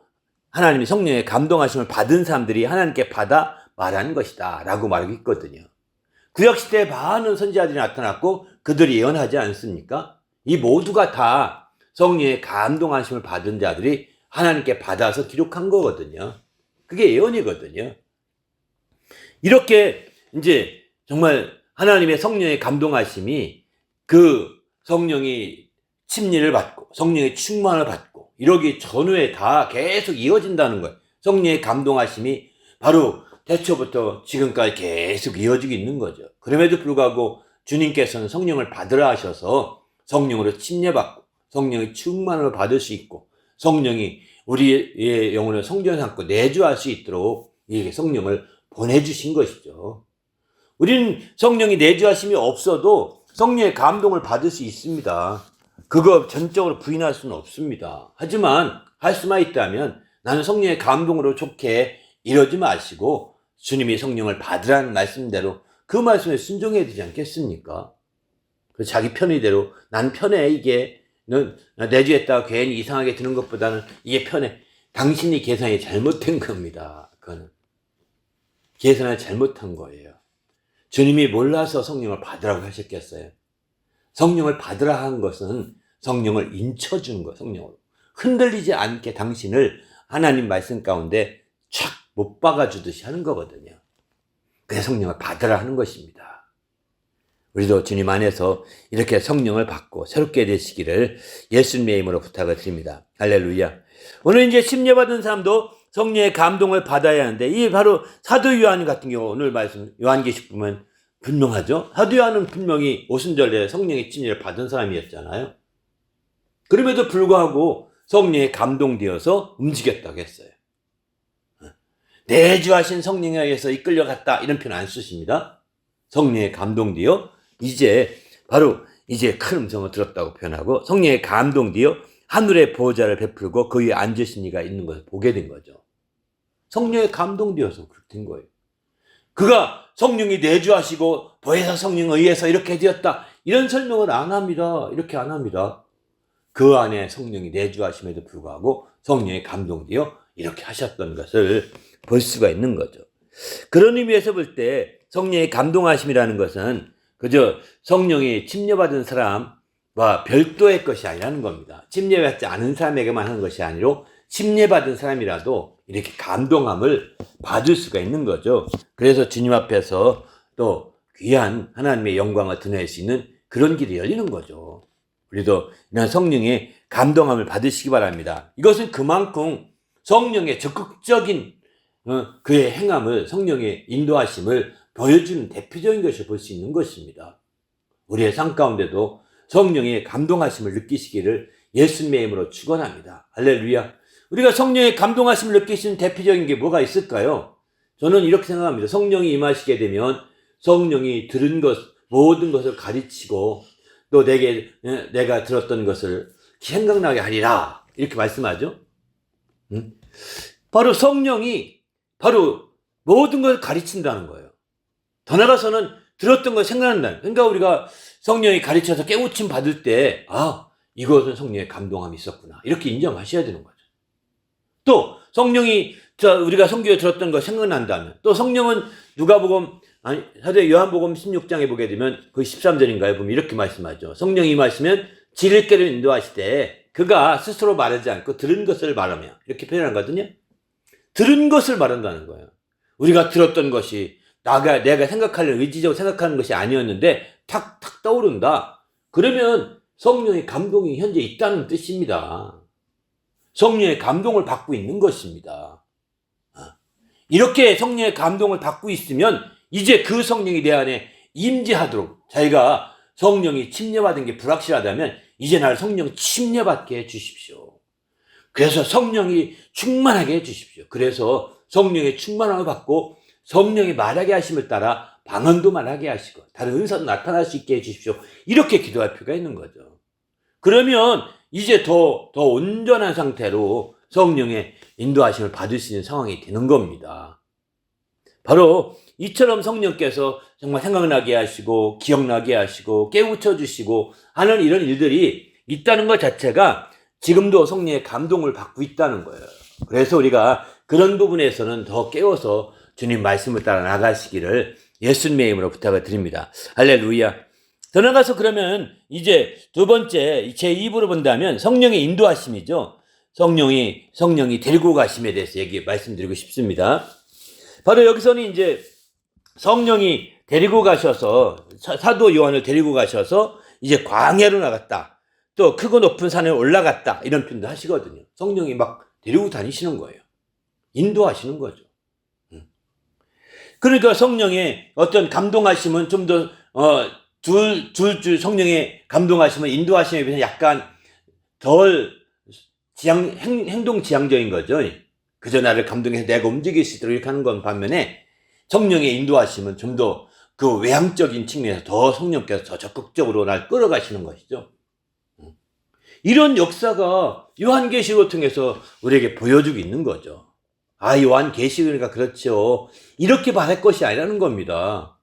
하나님이 성령의 감동하심을 받은 사람들이 하나님께 받아 말하는 것이다 라고 말하고 있거든요. 구약시대에 많은 선지자들이 나타났고 그들이 예언하지 않습니까? 이 모두가 다 성령의 감동하심을 받은 자들이 하나님께 받아서 기록한 거거든요. 그게 예언이거든요. 이렇게 이제 정말 하나님의 성령의 감동하심이 그 성령이 침례를 받고 성령의 충만을 받고 이러기 전후에 다 계속 이어진다는 거예요. 성령의 감동하심이 바로 태초부터 지금까지 계속 이어지고 있는 거죠. 그럼에도 불구하고 주님께서는 성령을 받으라 하셔서 성령으로 침례받고 성령의 충만을 받을 수 있고 성령이 우리의 영혼을 성전 삼고 내주할 수 있도록 이 성령을 보내주신 것이죠. 우리는 성령이 내주하심이 없어도 성령의 감동을 받을 수 있습니다. 그거 전적으로 부인할 수는 없습니다. 하지만 할 수만 있다면 나는 성령의 감동으로 좋게 이러지 마시고 주님이 성령을 받으라는 말씀대로 그 말씀에 순종해야 되지 않겠습니까? 자기 편의대로 난 편해 이게 내주했다가 괜히 이상하게 드는 것보다는 이게 편해. 당신이 계산이 잘못된 겁니다. 그거는 계산을 잘못한 거예요. 주님이 몰라서 성령을 받으라고 하셨겠어요? 성령을 받으라 한 것은 성령을 인쳐주는 거예요. 성령으로 흔들리지 않게 당신을 하나님 말씀 가운데 촥 못 박아주듯이 하는 거거든요. 그래서 성령을 받으라 하는 것입니다. 우리도 주님 안에서 이렇게 성령을 받고 새롭게 되시기를 예수님의 이름으로 부탁을 드립니다. 할렐루야. 오늘 이제 침례받은 사람도 성령의 감동을 받아야 하는데 이 바로 사도 요한 같은 경우 오늘 말씀 요한계시록 보면 분명하죠. 사도 요한은 분명히 오순절에 성령의 침례를 받은 사람이었잖아요. 그럼에도 불구하고 성령에 감동되어서 움직였다고 했어요. 내주하신 성령에 의해서 이끌려갔다 이런 표현 안 쓰십니다. 성령에 감동되어 이제 바로 이제 큰 음성을 들었다고 표현하고 성령에 감동되어 하늘의 보호자를 베풀고 그 위에 앉으신 이가 있는 것을 보게 된 거죠. 성령에 감동되어서 그렇게 된 거예요. 그가 성령이 내주하시고 보혜사 성령 의해서 이렇게 되었다. 이런 설명을 안 합니다. 이렇게 안 합니다. 그 안에 성령이 내주하심에도 불구하고 성령이 감동되어 이렇게 하셨던 것을 볼 수가 있는 거죠. 그런 의미에서 볼 때 성령의 감동하심이라는 것은 그저 성령이 침례받은 사람과 별도의 것이 아니라는 겁니다. 침례받지 않은 사람에게만 하는 것이 아니라 침례받은 사람이라도 이렇게 감동함을 받을 수가 있는 거죠. 그래서 주님 앞에서 또 귀한 하나님의 영광을 드러낼 수 있는 그런 길이 열리는 거죠. 우리도 이런 성령의 감동함을 받으시기 바랍니다. 이것은 그만큼 성령의 적극적인 그의 행함을, 성령의 인도하심을 보여주는 대표적인 것을 볼 수 있는 것입니다. 우리의 삶 가운데도 성령의 감동하심을 느끼시기를 예수님의 이름으로 축원합니다. 할렐루야. 우리가 성령의 감동하심을 느끼시는 대표적인 게 뭐가 있을까요? 저는 이렇게 생각합니다. 성령이 임하시게 되면 성령이 들은 것, 모든 것을 가르치고 또 내가 들었던 것을 생각나게 하리라. 이렇게 말씀하죠. 바로 성령이 바로 모든 걸 가르친다는 거예요. 더 나아가서는 들었던 걸 생각난다. 그러니까 우리가 성령이 가르쳐서 깨우침 받을 때, 이것은 성령의 감동함이 있었구나. 이렇게 인정하셔야 되는 거죠. 또 성령이 우리가 성경에 들었던 거 생각난다면, 또 성령은 사도 요한복음 16장에 보게 되면 그 13절인가요? 보면 이렇게 말씀하죠. 성령이 임하시면 진리의 길을 인도하시되 그가 스스로 말하지 않고 들은 것을 말하며, 이렇게 표현하거든요. 들은 것을 말한다는 거예요. 우리가 들었던 것이 내가 생각하는, 의지적으로 생각하는 것이 아니었는데 탁탁 떠오른다. 그러면 성령의 감동이 현재 있다는 뜻입니다. 성령의 감동을 받고 있는 것입니다. 이렇게 성령의 감동을 받고 있으면 이제 그 성령이 내 안에 임재하도록, 자기가 성령이 침례받은 게 불확실하다면 이제 나를 성령 침례받게 해주십시오. 그래서 성령이 충만하게 해주십시오. 그래서 성령의 충만함을 받고 성령이 말하게 하심을 따라 방언도 말하게 하시고 다른 은사도 나타날 수 있게 해주십시오. 이렇게 기도할 필요가 있는 거죠. 그러면 이제 더 온전한 상태로 성령의 인도하심을 받을 수 있는 상황이 되는 겁니다. 바로 이처럼 성령께서 정말 생각나게 하시고 기억나게 하시고 깨우쳐 주시고 하는 이런 일들이 있다는 것 자체가 지금도 성령의 감동을 받고 있다는 거예요. 그래서 우리가 그런 부분에서는 더 깨워서 주님 말씀을 따라 나가시기를 예수님의 이름으로 부탁을 드립니다. 할렐루야. 더 나가서 그러면 이제 두 번째 제2부로 본다면 성령의 인도하심이죠. 성령이 데리고 가심에 대해서 말씀드리고 싶습니다. 바로 여기서는 이제 성령이 데리고 가셔서, 사도 요한을 데리고 가셔서 이제 광야로 나갔다. 또 크고 높은 산에 올라갔다. 이런 표현도 하시거든요. 성령이 막 데리고 다니시는 거예요. 인도하시는 거죠. 그러니까 성령의 어떤 감동하심은 좀 더, 성령의 감동하심은 인도하심에 비해서 약간 덜 행동 지향적인 거죠. 그저 나를 감동해서 내가 움직일 수 있도록 이렇게 하는 건 반면에 성령의 인도하심은 좀 더 그 외향적인 측면에서 더 성령께서 더 적극적으로 날 끌어가시는 것이죠. 이런 역사가 요한계시록을 통해서 우리에게 보여주고 있는 거죠. 요한계시록이니까 그렇죠. 이렇게 말할 것이 아니라는 겁니다.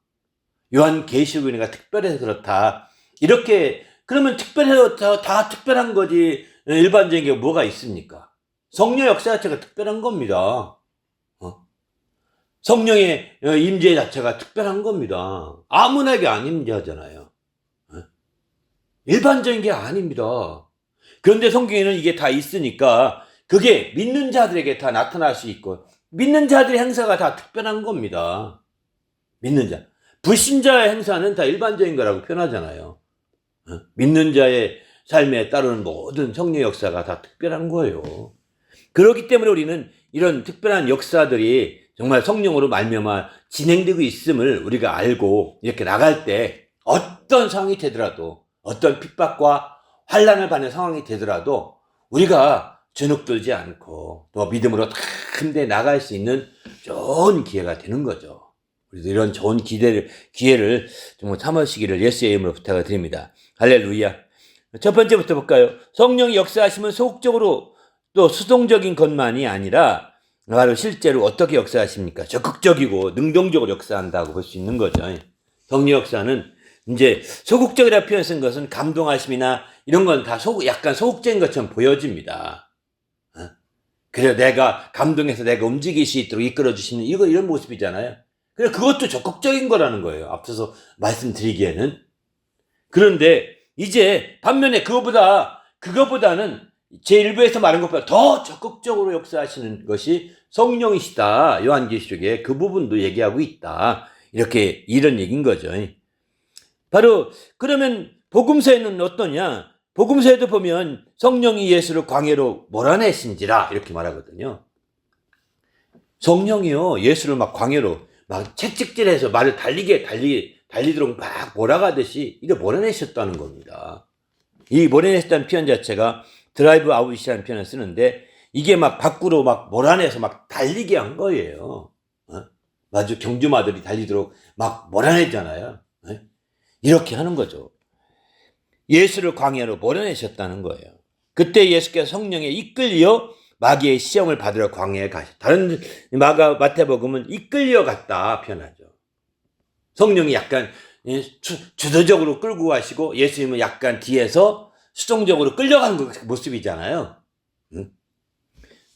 요한계시록이니까 특별해서 그렇다. 이렇게, 그러면 특별해서 다 특별한 거지. 일반적인 게 뭐가 있습니까? 성령 역사 자체가 특별한 겁니다. 성령의 임재 자체가 특별한 겁니다. 아무나게 안 임재하잖아요. 일반적인 게 아닙니다. 그런데 성경에는 이게 다 있으니까 그게 믿는 자들에게 다 나타날 수 있고, 믿는 자들의 행사가 다 특별한 겁니다. 믿는 자. 불신자의 행사는 다 일반적인 거라고 표현하잖아요. 믿는 자의 삶에 따르는 모든 성령 역사가 다 특별한 거예요. 그렇기 때문에 우리는 이런 특별한 역사들이 정말 성령으로 말미암아 진행되고 있음을 우리가 알고 이렇게 나갈 때 어떤 상황이 되더라도, 어떤 핍박과 환난을 받는 상황이 되더라도 우리가 주눅들지 않고 또 믿음으로 큰데 나갈 수 있는 좋은 기회가 되는 거죠. 우리도 이런 좋은 기회를 정말 참으시기를 예수의 이름으로 부탁을 드립니다. 할렐루야. 첫 번째부터 볼까요? 성령이 역사하시면 소극적으로 또 수동적인 것만이 아니라 바로 실제로 어떻게 역사하십니까? 적극적이고 능동적으로 역사한다고 볼 수 있는 거죠. 성령 역사는 이제 소극적이라 표현 쓴 것은 감동하심이나 이런 건 다 약간 소극적인 것처럼 보여집니다. 그래 내가 감동해서 내가 움직일 수 있도록 이끌어 주시는 이런 모습이잖아요. 그래 그것도 적극적인 거라는 거예요. 앞서서 말씀드리기에는. 그런데 이제 반면에 그거보다는 제1부에서 말한 것보다 더 적극적으로 역사하시는 것이 성령이시다. 요한계시록에 그 부분도 얘기하고 있다. 이런 얘기인 거죠. 바로 그러면 복음서에는 어떠냐? 복음서에도 보면 성령이 예수를 광야로 몰아내신지라 이렇게 말하거든요. 성령이요 예수를 막 광야로 막 채찍질해서 말을 달리도록 막 몰아가듯이 이거 몰아내셨다는 겁니다. 이 몰아내셨다는 표현 자체가 드라이브 아웃이라는 표현을 쓰는데 이게 막 밖으로 막 몰아내서 막 달리게 한 거예요. 마주 경주마들이 달리도록 막 몰아내잖아요. 이렇게 하는 거죠. 예수를 광야로 몰아내셨다는 거예요. 그때 예수께서 성령에 이끌려 마귀의 시험을 받으러 광야에 가셨다. 다른 마태복음은 이끌려 갔다 표현하죠. 성령이 약간 주도적으로 끌고 가시고 예수님은 약간 뒤에서 수동적으로 끌려가는 모습이잖아요.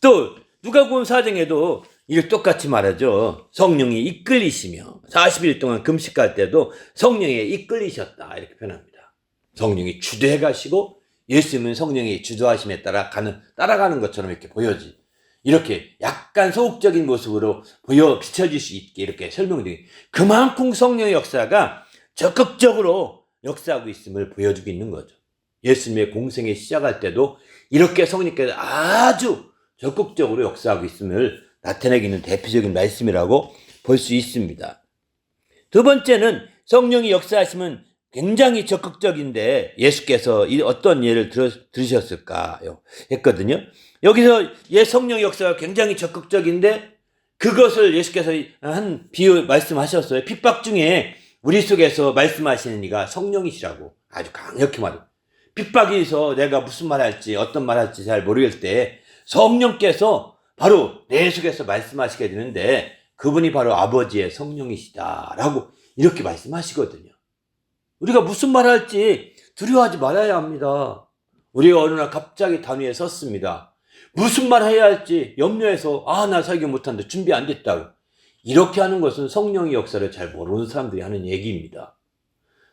또 누가복음 4장에도 이걸 똑같이 말하죠. 성령이 이끌리시며 40일 동안 금식할 때도 성령에 이끌리셨다 이렇게 표현합니다. 성령이 주도해 가시고 예수님은 성령이 주도하심에 따라 따라가는 것처럼 이렇게 이렇게 약간 소극적인 모습으로 비춰질 수 있게 이렇게 설명드린 그만큼 성령의 역사가 적극적으로 역사하고 있음을 보여주고 있는 거죠. 예수님의 공생에 시작할 때도 이렇게 성령께서 아주 적극적으로 역사하고 있음을 나타내고 있는 대표적인 말씀이라고 볼 수 있습니다. 두 번째는 성령이 역사하시면 굉장히 적극적인데 예수께서 어떤 예를 들으셨을까요? 했거든요. 여기서 성령의 역사가 굉장히 적극적인데 그것을 예수께서 한 비유 말씀하셨어요. 핍박 중에 우리 속에서 말씀하시는 이가 성령이시라고 아주 강력히 말해요. 핍박에서 내가 무슨 말할지 어떤 말할지 잘 모르겠을 때 성령께서 바로 내 속에서 말씀하시게 되는데 그분이 바로 아버지의 성령이시다라고 이렇게 말씀하시거든요. 우리가 무슨 말할지 두려워하지 말아야 합니다. 우리가 어느 날 갑자기 단위에 섰습니다. 무슨 말 해야 할지 염려해서 나 설교 못한다 준비 안 됐다고 이렇게 하는 것은 성령의 역사를 잘 모르는 사람들이 하는 얘기입니다.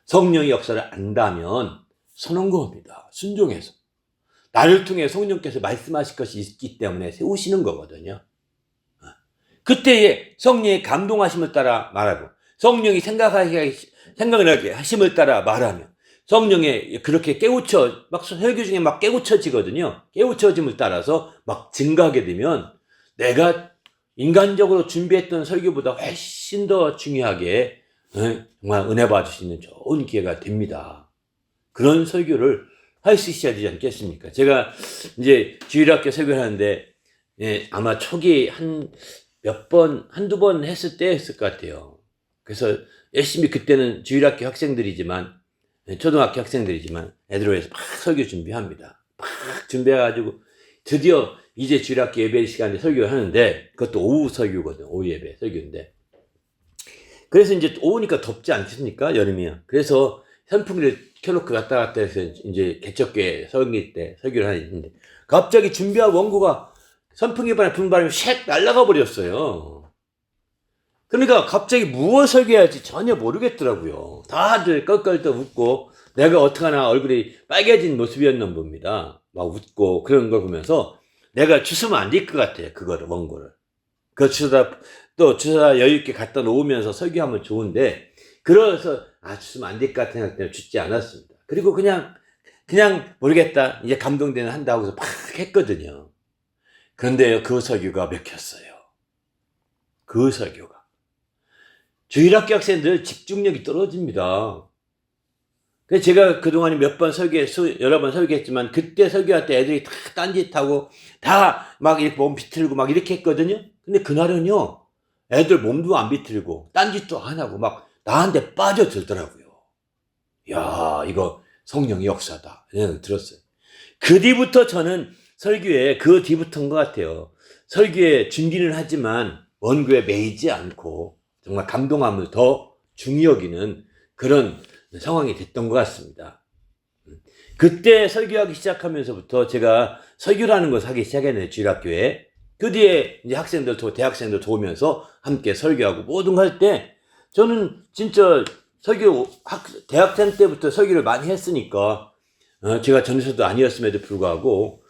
성령의 역사를 안다면 선언거입니다. 순종해서 나를 통해 성령께서 말씀하실 것이 있기 때문에 세우시는 거거든요. 그때에 성령의 감동하심을 따라 말하고 성령이 생각을 하게 하심을 따라 말하며 성령의 그렇게 막 설교 중에 막 깨우쳐지거든요. 깨우쳐짐을 따라서 막 증가하게 되면 내가 인간적으로 준비했던 설교보다 훨씬 더 중요하게 정말 은혜 받을 수 있는 좋은 기회가 됩니다. 그런 설교를 할 수 있어야 되지 않겠습니까? 제가 이제 주일학교 설교를 하는데 아마 초기 한두 번 했을 것 같아요. 그래서 열심히 그때는 주일학교 학생들이지만 초등학교 학생들이지만 애들 위해서 막 설교 준비합니다. 막 준비해가지고 드디어 이제 주일학교 예배 시간에 설교를 하는데 그것도 오후 설교거든. 오후 예배 설교인데 그래서 이제 오후니까 덥지 않겠습니까? 여름이야. 그래서 선풍기를 켜놓고 갔다 해서 이제 개척교회 설교 때 설교를 하는데 갑자기 준비한 원고가 선풍기 바람에 부는 바람에 샥 날아가 버렸어요. 그러니까 갑자기 무엇 설교해야지 전혀 모르겠더라고요. 다들 껄껄 웃고 내가 어떡하나 얼굴이 빨개진 모습이었나 봅니다. 막 웃고 그런 걸 보면서 내가 주스면 안 될 것 같아요. 그거를 원고를. 그 주사다 여유있게 갖다 놓으면서 설교하면 좋은데 그래서 주스면 안 될 것 같은 생각 때문에 주지 않았습니다. 그리고 그냥 모르겠다 이제 감동되는 한다고 해서 막 했거든요. 그런데 그 설교가 먹혔어요. 그 설교가 주일학교 학생들 집중력이 떨어집니다. 그래서 제가 그동안에 여러 번 설교했지만 그때 설교할 때 애들이 다 딴짓하고 다 막 이렇게 몸 비틀고 막 이렇게 했거든요. 근데 그날은요 애들 몸도 안 비틀고 딴짓도 안 하고 막 나한테 빠져들더라고요. 야 이거 성령의 역사다 이런 생각이 들었어요. 그 뒤부터 저는 설교에 그 뒤부터인 것 같아요. 설교에 준비는 하지만 원고에 매이지 않고 정말 감동함을 더 중히 여기는 그런 상황이 됐던 것 같습니다. 그때 설교하기 시작하면서부터 제가 설교라는 것을 하기 시작했네요. 주일학교에. 그 뒤에 이제 대학생들 도우면서 함께 설교하고 모든 거 할 때 저는 진짜 대학생 때부터 설교를 많이 했으니까 제가 전도사도 아니었음에도 불구하고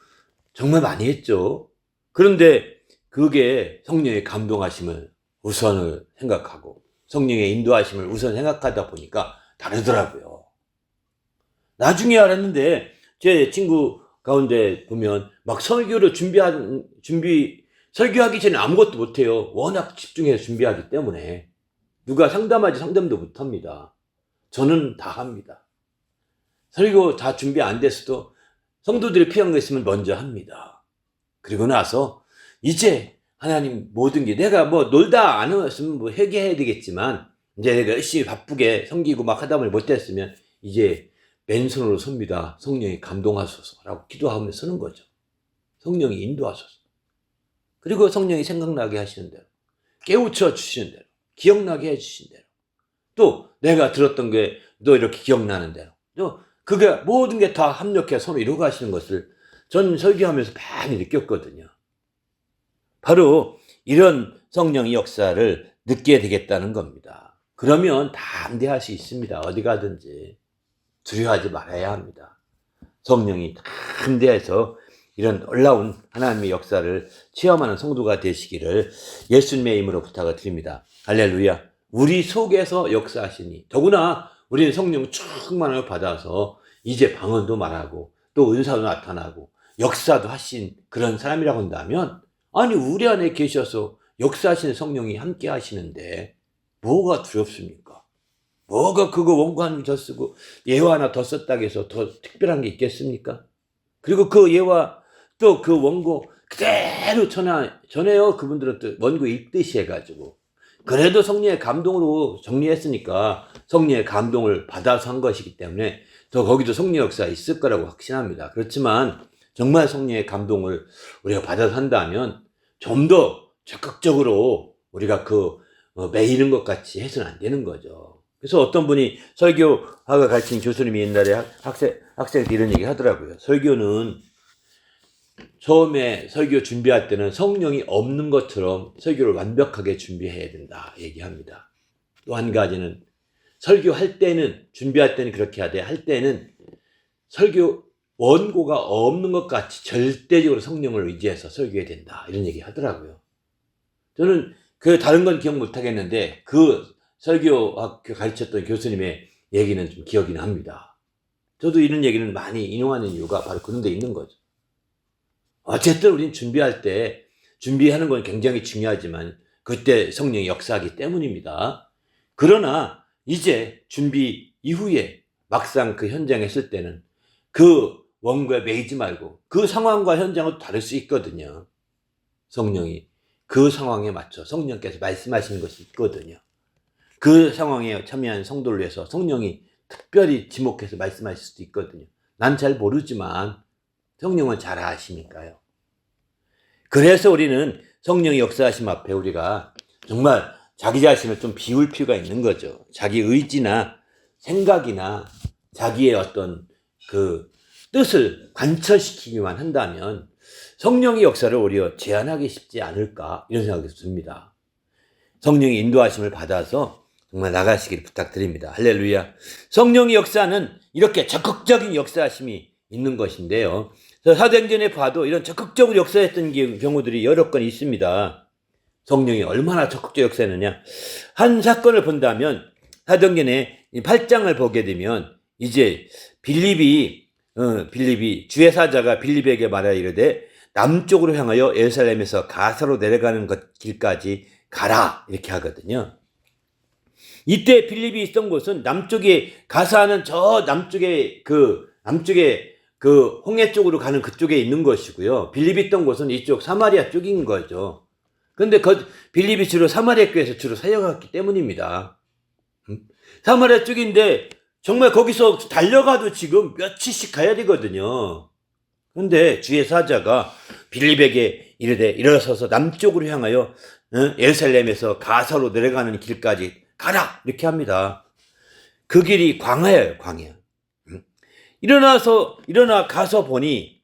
정말 많이 했죠. 그런데 그게 성령의 감동하심을 우선을 생각하고 성령의 인도하심을 우선 생각하다 보니까 다르더라고요. 나중에 알았는데 제 친구 가운데 보면 막 설교하기 전에 아무것도 못해요. 워낙 집중해서 준비하기 때문에. 누가 상담도 못합니다. 저는 다 합니다. 설교 다 준비 안 됐어도 성도들이 필요한 거 있으면 먼저 합니다. 그리고 나서 이제 하나님 모든 게 내가 뭐 놀다 안 했으면 뭐 회개해야 되겠지만 이제 내가 열심히 바쁘게 섬기고 막 하다 보니 못했으면 이제 맨손으로 섭니다. 성령이 감동하소서라고 기도하며 서는 거죠. 성령이 인도하소서. 그리고 성령이 생각나게 하시는 대로, 깨우쳐 주시는 대로, 기억나게 해주신 대로, 또 내가 들었던 게 또 이렇게 기억나는 대로, 또 그게 모든 게 다 합력해서 서로 이루어 가시는 것을 전 설교하면서 많이 느꼈거든요. 바로 이런 성령의 역사를 느끼게 되겠다는 겁니다. 그러면 담대할 수 있습니다. 어디 가든지. 두려워하지 말아야 합니다. 성령이 담대해서 이런 놀라운 하나님의 역사를 체험하는 성도가 되시기를 예수님의 이름으로 부탁을 드립니다. 할렐루야. 우리 속에서 역사하시니 더구나 우리는 성령 충만을 받아서 이제 방언도 말하고 또 은사도 나타나고 역사도 하신 그런 사람이라고 한다면 아니 우리 안에 계셔서 역사하시는 성령이 함께 하시는데 뭐가 두렵습니까? 뭐가 그거 원고 하나 더 쓰고 예화 하나 더 썼다고 해서 더 특별한 게 있겠습니까? 그리고 그 예화 또 그 원고 그대로 전해요. 그분들은 또 원고 읽듯이 해가지고 그래도 성령의 감동으로 정리했으니까 성령의 감동을 받아서 한 것이기 때문에 더 거기도 성령 역사가 있을 거라고 확신합니다. 그렇지만 정말 성령의 감동을 우리가 받아서 한다면 좀 더 적극적으로 우리가 매이는 것 같이 해서는 안 되는 거죠. 그래서 어떤 분이 설교학을 가르친 교수님이 옛날에 학생한테 이런 얘기 하더라고요. 설교는 처음에 설교 준비할 때는 성령이 없는 것처럼 설교를 완벽하게 준비해야 된다 얘기합니다. 또 한 가지는 설교할 때는 준비할 때는 그렇게 해야 돼. 할 때는 설교 원고가 없는 것 같이 절대적으로 성령을 의지해서 설교해야 된다. 이런 얘기 하더라고요. 저는 다른 건 기억 못 하겠는데 설교학 가르쳤던 교수님의 얘기는 좀 기억이 납니다. 저도 이런 얘기는 많이 인용하는 이유가 바로 그런 데 있는 거죠. 어쨌든 우리는 준비할 때 준비하는 건 굉장히 중요하지만 그때 성령이 역사하기 때문입니다. 그러나 이제 준비 이후에 막상 그 현장에 쓸 때는 그 원고에 매이지 말고 그 상황과 현장은 다를 수 있거든요. 성령이 그 상황에 맞춰 성령께서 말씀하시는 것이 있거든요. 그 상황에 참여한 성도를 위해서 성령이 특별히 지목해서 말씀하실 수도 있거든요. 난 잘 모르지만 성령은 잘 아시니까요. 그래서 우리는 성령의 역사하심 앞에 우리가 정말 자기 자신을 좀 비울 필요가 있는 거죠. 자기 의지나 생각이나 자기의 어떤 그 뜻을 관철시키기만 한다면 성령의 역사를 오히려 제한하기 쉽지 않을까 이런 생각이 듭니다. 성령의 인도하심을 받아서 정말 나가시길 부탁드립니다. 할렐루야. 성령의 역사는 이렇게 적극적인 역사하심이 있는 것인데요. 사도행전에 봐도 이런 적극적으로 역사했던 경우들이 여러 건 있습니다. 성령이 얼마나 적극적 역사했느냐. 한 사건을 본다면 사도행전에 8장을 보게 되면 이제 빌립이 주의 사자가 빌립에게 말하여 이르되 남쪽으로 향하여 예루살렘에서 가사로 내려가는 길까지 가라 이렇게 하거든요. 이때 빌립이 있던 곳은 남쪽에 가사는 저 남쪽에 홍해 쪽으로 가는 그쪽에 있는 것이고요. 빌립이 있던 곳은 이쪽 사마리아 쪽인 거죠. 그런데 빌립이 주로 사마리아 교회에서 주로 사역했기 때문입니다. 사마리아 쪽인데 정말 거기서 달려가도 지금 며칠씩 가야 되거든요. 근데 주의 사자가 빌립에게 이르되 일어서서 남쪽으로 향하여 예루살렘에서 가서로 내려가는 길까지 가라 이렇게 합니다. 그 길이 광야예요, 광야. 일어나 가서 보니,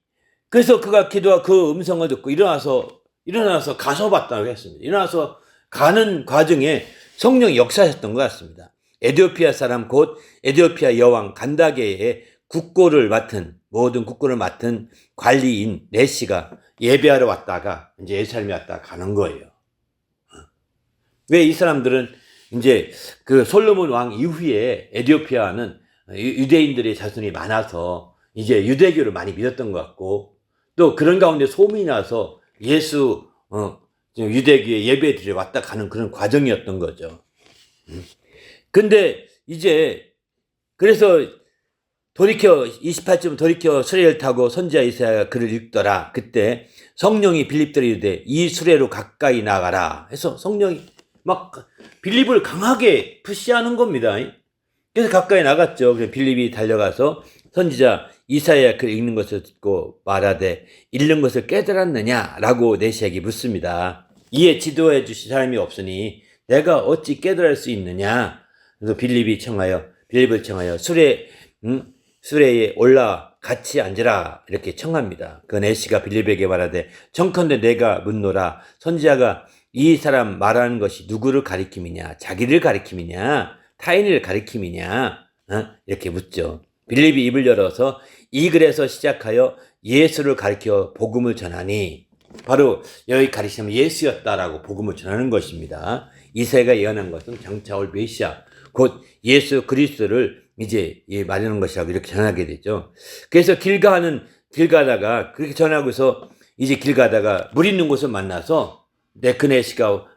그래서 그가 기도와 그 음성을 듣고 일어나서 가서 봤다고 했습니다. 일어나서 가는 과정에 성령이 역사하셨던 것 같습니다. 에티오피아 사람 곧 에티오피아 여왕 간다게의 모든 국고를 맡은 관리인 네시가 예배하러 왔다가 이제 예루살렘에 왔다가 가는 거예요. 왜 이 사람들은 이제 그 솔로몬 왕 이후에 에티오피아는 유대인들의 자손이 많아서 이제 유대교를 많이 믿었던 것 같고, 또 그런 가운데 소문이 나서 유대교에 예배 드리러 왔다 가는 그런 과정이었던 거죠. 근데 이제 그래서 28절 돌이켜 수레를 타고 선지자 이사야가 글을 읽더라. 그때 성령이 빌립들에게 이르되 이 수레로 가까이 나가라 해서 성령이 막 빌립을 강하게 푸시하는 겁니다. 그래서 가까이 나갔죠. 그래서 빌립이 달려가서 선지자 이사야 글 읽는 것을 듣고 말하되 읽는 것을 깨달았느냐라고 네시에게 묻습니다. 이에 지도해 주실 사람이 없으니 내가 어찌 깨달을 수 있느냐. 그래서 빌립을 청하여 수레에 올라 같이 앉으라 이렇게 청합니다. 그 네시가 빌립에게 말하되 청컨대 내가 묻노라. 선지자가 이 사람 말하는 것이 누구를 가리킴이냐, 자기를 가리킴이냐, 타인을 가리킴이냐, 이렇게 묻죠. 빌립이 입을 열어서 이 글에서 시작하여 예수를 가리켜 복음을 전하니, 바로 여기 가리키면 예수였다라고 복음을 전하는 것입니다. 이사야가 예언한 것은 장차 올 메시아, 곧 예수 그리스도를 이제 말하는 것이라고 이렇게 전하게 되죠. 그래서 길 가다가 그렇게 전하고서 이제 길 가다가 물 있는 곳을 만나서 네시가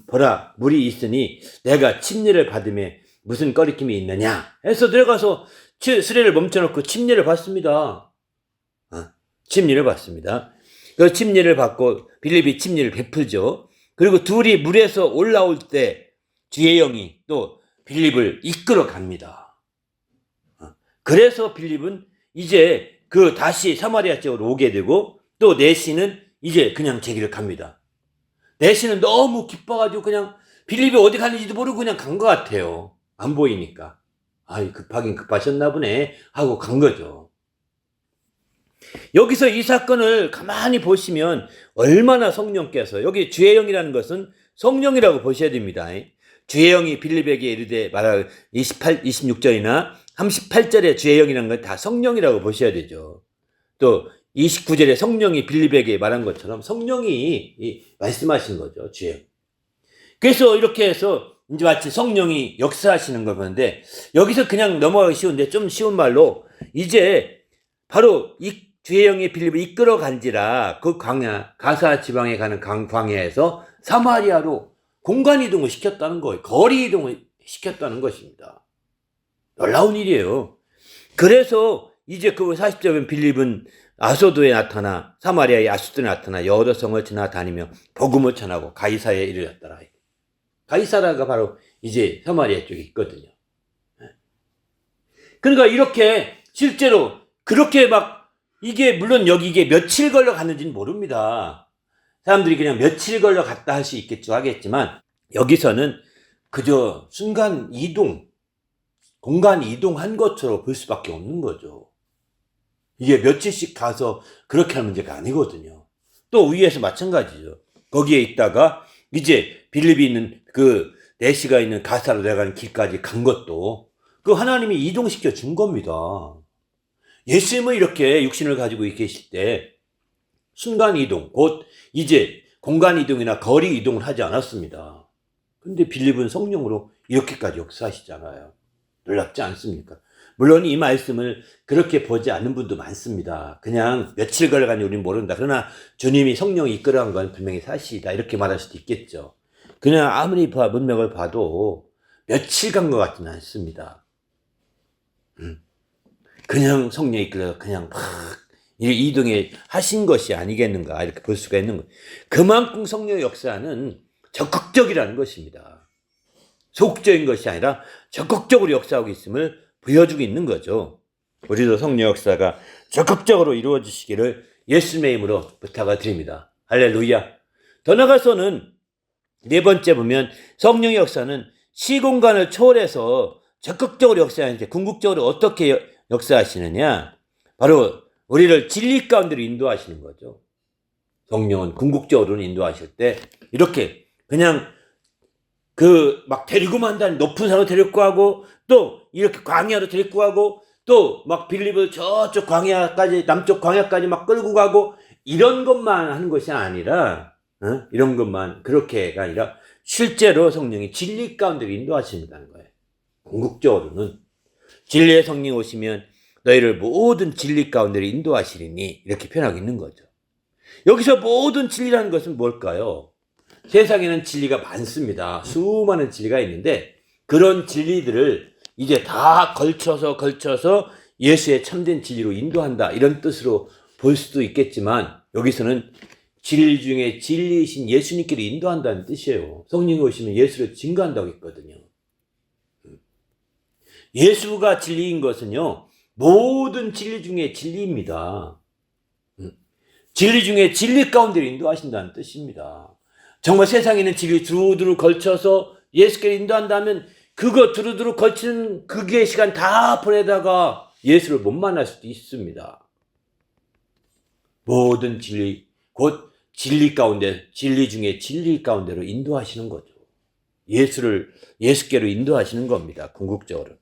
보라 물이 있으니 내가 침례를 받음에 무슨 꺼리낌이 있느냐 해서 들어가서 수레를 멈춰놓고 침례를 받습니다. 침례를 받습니다. 그 침례를 받고 빌립이 침례를 베풀죠. 그리고 둘이 물에서 올라올 때 주의 영이 또 빌립을 이끌어 갑니다. 그래서 빌립은 이제 다시 사마리아 쪽으로 오게 되고, 또 네시는 이제 그냥 제 길을 갑니다. 네시는 너무 기뻐가지고 그냥 빌립이 어디 가는지도 모르고 그냥 간 것 같아요. 안 보이니까. 급하긴 급하셨나 보네 하고 간 거죠. 여기서 이 사건을 가만히 보시면 얼마나 성령께서, 여기 주의 영이라는 것은 성령이라고 보셔야 됩니다. 주의 영이 빌립에게 이르되 말할 26절이나 38절에 주의 영이라는 건 다 성령이라고 보셔야 되죠. 또 29절에 성령이 빌립에게 말한 것처럼 성령이 말씀하신 거죠. 주의 영. 그래서 이렇게 해서 이제 마치 성령이 역사하시는 걸 보는데, 여기서 그냥 넘어가기 쉬운데 좀 쉬운 말로 이제 바로 이 주의 영이 빌립을 이끌어 간지라 그 광야, 가사 지방에 가는 광야에서 사마리아로 공간 이동을 시켰다는 거예요. 거리 이동을 시켰다는 것입니다. 놀라운 일이에요. 그래서 이제 그 40절은 빌립은 아소도에 나타나 사마리아의 아소도에 나타나 여러 성을 지나다니며 복음을 전하고 가이사야에 이르렀더라. 가이사라가 바로 이제 사마리아 쪽에 있거든요. 그러니까 이렇게 실제로 그렇게 막 물론 이게 며칠 걸려 갔는지는 모릅니다. 사람들이 그냥 며칠 걸려 갔다 할 수 있겠죠 하겠지만, 여기서는 그저 순간 이동, 공간 이동한 것처럼 볼 수밖에 없는 거죠. 이게 며칠씩 가서 그렇게 할 문제가 아니거든요. 또 위에서 마찬가지죠. 거기에 있다가 이제 빌립이 있는 네시가 있는 가사로 내려가는 길까지 간 것도 하나님이 이동시켜 준 겁니다. 예수님은 이렇게 육신을 가지고 계실 때 순간 이동, 곧 이제 공간 이동이나 거리 이동을 하지 않았습니다. 근데 빌립은 성령으로 이렇게까지 역사하시잖아요. 놀랍지 않습니까? 물론 이 말씀을 그렇게 보지 않는 분도 많습니다. 그냥 며칠 걸려가니 우리는 모른다. 그러나 주님이 성령이 이끌어간 건 분명히 사실이다. 이렇게 말할 수도 있겠죠. 그냥 아무리 문맥을 봐도 며칠 간 것 같지는 않습니다. 그냥 성령이 이끌어서 그냥 막 이동에 하신 것이 아니겠는가 이렇게 볼 수가 있는 거예요. 그만큼 성령의 역사는 적극적이라는 것입니다. 소극적인 것이 아니라 적극적으로 역사하고 있음을 보여주고 있는 거죠. 우리도 성령 역사가 적극적으로 이루어지시기를 예수님의 이름으로 부탁을 드립니다. 할렐루야. 더 나아가서는 네 번째 보면 성령의 역사는 시공간을 초월해서 적극적으로 역사하는데 궁극적으로 어떻게 역사하시느냐? 바로 우리를 진리 가운데로 인도하시는 거죠. 성령은 궁극적으로는 인도하실 때 이렇게 그냥 막 데리고만 한다는 높은 산으로 데리고 가고 또 이렇게 광야로 데리고 가고 또 막 빌립을 저쪽 광야까지 남쪽 광야까지 막 끌고 가고 이런 것만 하는 것이 아니라 이런 것만 그렇게가 아니라 실제로 성령이 진리 가운데로 인도하신다는 거예요. 궁극적으로는 진리의 성령이 오시면 너희를 모든 진리 가운데로 인도하시리니 이렇게 표현하고 있는 거죠. 여기서 모든 진리라는 것은 뭘까요? 세상에는 진리가 많습니다. 수많은 진리가 있는데 그런 진리들을 이제 다 걸쳐서 예수의 참된 진리로 인도한다 이런 뜻으로 볼 수도 있겠지만 여기서는 진리 중에 진리이신 예수님께로 인도한다는 뜻이에요. 성령이 오시면 예수를 증거한다고 했거든요. 예수가 진리인 것은요 모든 진리 중에 진리입니다. 진리 중에 진리 가운데로 인도하신다는 뜻입니다. 정말 세상에는 진리 두루두루 걸쳐서 예수께로 인도한다면 그거 두루두루 걸치는 그게 시간 다 보내다가 예수를 못 만날 수도 있습니다. 모든 진리, 곧 진리 가운데, 진리 중에 진리 가운데로 인도하시는 거죠. 예수께로 인도하시는 겁니다. 궁극적으로.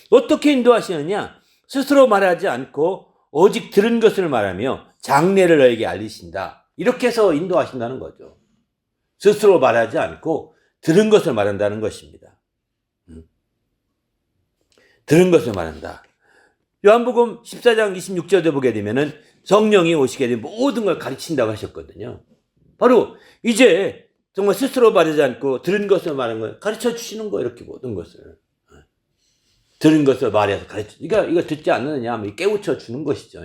어떻게 인도하시느냐? 스스로 말하지 않고 오직 들은 것을 말하며 장래를 너에게 알리신다. 이렇게 해서 인도하신다는 거죠. 스스로 말하지 않고 들은 것을 말한다는 것입니다. 들은 것을 말한다. 요한복음 14장 26절에 보게 되면은 성령이 오시게 되면 모든 걸 가르친다고 하셨거든요. 바로 이제 정말 스스로 말하지 않고 들은 것을 말하는 걸 가르쳐 주시는 거 이렇게 모든 것을. 들은 것을 말해서 가르쳐. 이거 듣지 않느냐 하면 깨우쳐 주는 것이죠.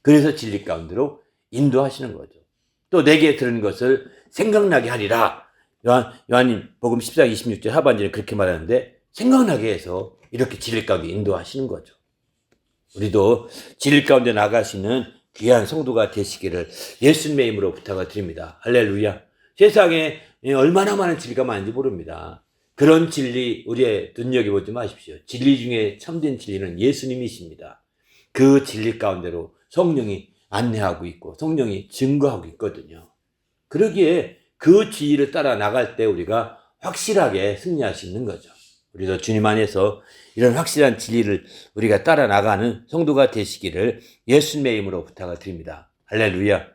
그래서 진리 가운데로 인도하시는 거죠. 또 내게 들은 것을 생각나게 하리라. 요한님 복음 14장 26절 하반절에 그렇게 말하는데 생각나게 해서 이렇게 진리 가운데 인도하시는 거죠. 우리도 진리 가운데 나갈 수 있는 귀한 성도가 되시기를 예수님의 이름으로 부탁을 드립니다. 할렐루야. 세상에 얼마나 많은 진리가 많은지 모릅니다. 그런 진리 우리의 눈여겨보지 마십시오. 진리 중에 참된 진리는 예수님이십니다. 그 진리 가운데로 성령이 안내하고 있고 성령이 증거하고 있거든요. 그러기에 그 진리를 따라 나갈 때 우리가 확실하게 승리할 수 있는 거죠. 우리도 주님 안에서 이런 확실한 진리를 우리가 따라 나가는 성도가 되시기를 예수님의 이름으로 부탁을 드립니다. 할렐루야.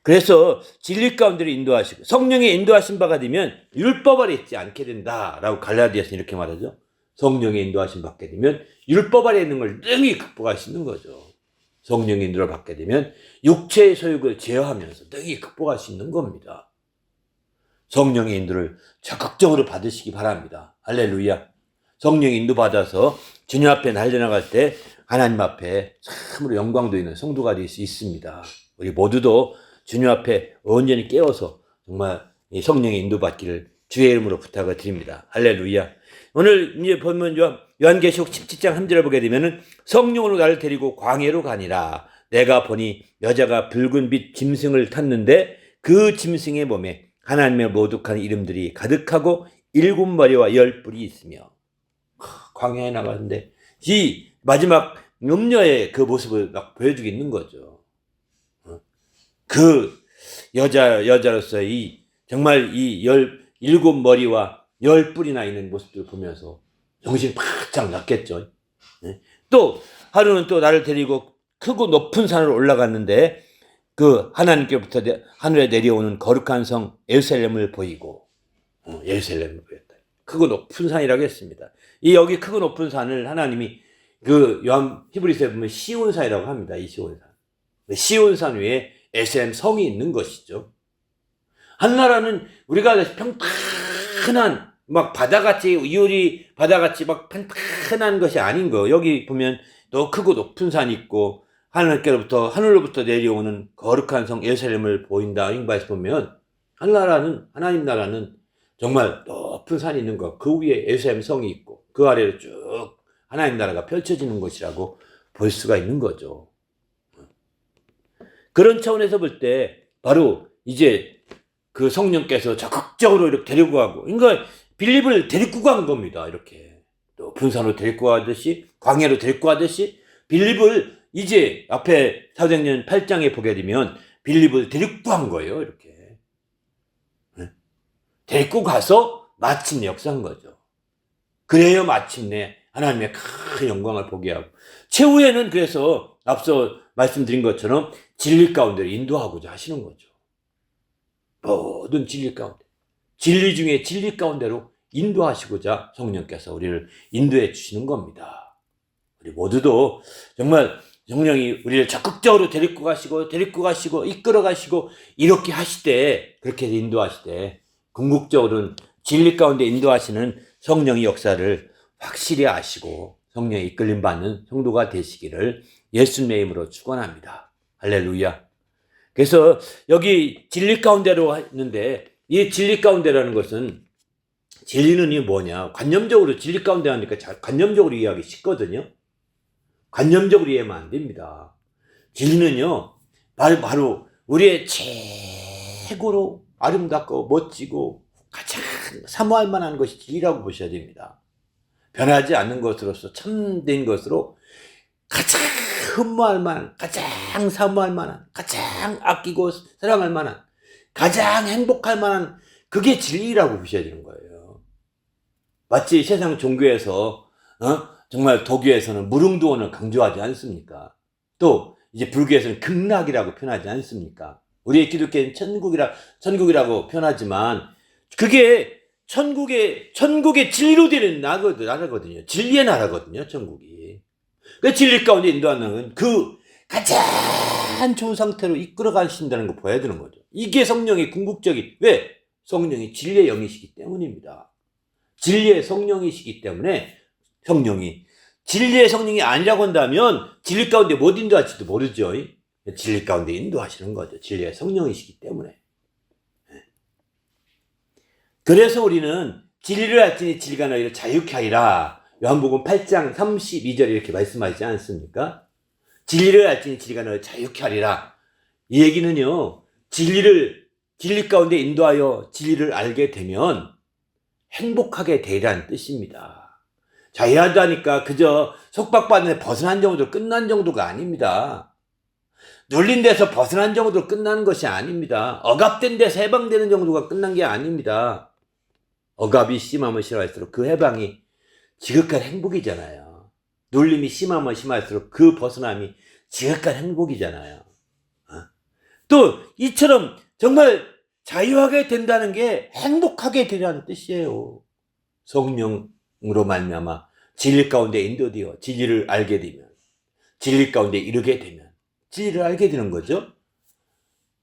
그래서 진리 가운데로 인도하시고 성령의 인도하신 바가 되면 율법 아래 있지 않게 된다라고 갈라디아서 이렇게 말하죠. 성령의 인도하심 받게 되면 율법 아래 있는 걸 능히 극복할 수 있는 거죠. 성령의 인도를 받게 되면 육체의 소욕을 제어하면서 능히 극복할 수 있는 겁니다. 성령의 인도를 적극적으로 받으시기 바랍니다. 할렐루야. 성령의 인도 받아서 주님 앞에 달려나갈 때 하나님 앞에 참으로 영광도 있는 성도가 될 수 있습니다. 우리 모두도 주님 앞에 온전히 깨어서 정말 성령의 인도받기를 주의 이름으로 부탁을 드립니다. 할렐루야. 오늘 이제 보면 요한계시록 17장 3절을 보게 되면은 성령으로 나를 데리고 광야로 가니라. 내가 보니 여자가 붉은 빛 짐승을 탔는데 그 짐승의 몸에 하나님의 모독한 이름들이 가득하고 7머리와 10뿔이 있으며 광야에 나갔는데 이 마지막 음녀의 그 모습을 막 보여주고 있는 거죠. 그 여자로서 정말 7머리와 10뿔이나 있는 모습들을 보면서 정신이 바짝 났겠죠. 또 하루는 또 나를 데리고 크고 높은 산으로 올라갔는데 그 하나님께로부터 하늘에 내려오는 거룩한 성 예루살렘을 보이고 예루살렘을 보였다. 크고 높은 산이라고 했습니다. 여기 크고 높은 산을 하나님이 그 요한 히브리서에 보면 시온산이라고 합니다. 이 시온산. 시온산 위에 예루살렘 성이 있는 것이죠. 한나라는 우리가 평탄한 막 바다같이 이효리 바다같이 막 평탄한 것이 아닌 거. 여기 보면 또 크고 높은 산이 있고 하늘로부터 내려오는 거룩한 성 예루살렘을 보인다. 잉바에서 보면 하나님 나라는 정말 높은 산이 있는 것. 그 위에 예루살렘 성이 있고 그 아래로 쭉 하나님 나라가 펼쳐지는 것이라고 볼 수가 있는 거죠. 그런 차원에서 볼 때 바로 이제 그 성령께서 적극적으로 이렇게 데리고 가고, 그러니까 빌립을 데리고 간 겁니다. 이렇게 또 분산으로 데리고 가듯이, 광야로 데리고 가듯이 빌립을 이제 앞에 사도행전 8장에 보게 되면 빌립을 데리고 간 거예요. 이렇게 데리고 가서 마침내 역사한 거죠. 그래야 마침내 하나님의 큰 영광을 보게 하고, 최후에는 그래서 앞서 말씀드린 것처럼 진리 가운데로 인도하고자 하시는 거죠. 모든 진리 가운데, 진리 중에 진리 가운데로 인도하시고자 성령께서 우리를 인도해 주시는 겁니다. 우리 모두도 정말 성령이 우리를 적극적으로 데리고 가시고 이끌어 가시고 이렇게 하시되, 그렇게 인도하시되, 궁극적으로는 진리 가운데 인도하시는 성령의 역사를 확실히 아시고 성령의 이끌림 받는 성도가 되시기를 예수님의 이름으로 축원합니다. 할렐루야. 그래서 여기 진리 가운데로 했는데, 이 진리 가운데라는 것은, 진리는 이 뭐냐, 관념적으로 진리 가운데 하니까 관념적으로 이해하기 쉽거든요. 관념적으로 이해하면 안 됩니다. 진리는요, 바로 우리의 최고로 아름답고 멋지고 가장 사모할 만한 것이 진리라고 보셔야 됩니다. 변하지 않는 것으로서 참된 것으로 가장 흠모할 만한, 가장 사모할 만한, 가장 아끼고 사랑할 만한, 가장 행복할 만한, 그게 진리라고 보셔야 되는 거예요. 마치 세상 종교에서 정말 도교에서는 무릉도원을 강조하지 않습니까? 또 이제 불교에서는 극락이라고 표현하지 않습니까? 우리의 기독교는 천국이라고 표현하지만, 그게 천국의 진리로 되는 나라거든요. 진리의 나라거든요, 천국이. 그 진리 가운데 인도하는 그 가장 좋은 상태로 이끌어 가신다는 거 보여야 되는 거죠. 이게 성령의 궁극적인, 왜? 성령이 진리의 영이시기 때문입니다. 진리의 성령이시기 때문에, 성령이 진리의 성령이 아니라고 한다면 진리 가운데 못 인도할지도 모르죠. 진리 가운데 인도하시는 거죠. 진리의 성령이시기 때문에. 그래서 우리는 진리를 알지니 진리가 너희를 자유케 하리라. 요한복음 8장 32절에 이렇게 말씀하시지 않습니까? 진리를 알지니 진리가 너희를 자유케 하리라. 이 얘기는요, 진리 가운데 인도하여 진리를 알게 되면 행복하게 되리라는 뜻입니다. 자유하다니까 그저 속박받는 데 벗어난 정도로 끝난 정도가 아닙니다. 눌린 데서 벗어난 정도로 끝나는 것이 아닙니다. 억압된 데서 해방되는 정도가 끝난 게 아닙니다. 억압이 심하면 심할수록 그 해방이 지극한 행복이잖아요. 눌림이 심하면 심할수록 그 벗어남이 지극한 행복이잖아요. 또 이처럼 정말 자유하게 된다는 게 행복하게 되라는 뜻이에요. 성령으로 말미암아 진리 가운데 인도되어 진리를 알게 되면, 진리 가운데 이르게 되면 진리를 알게 되는 거죠.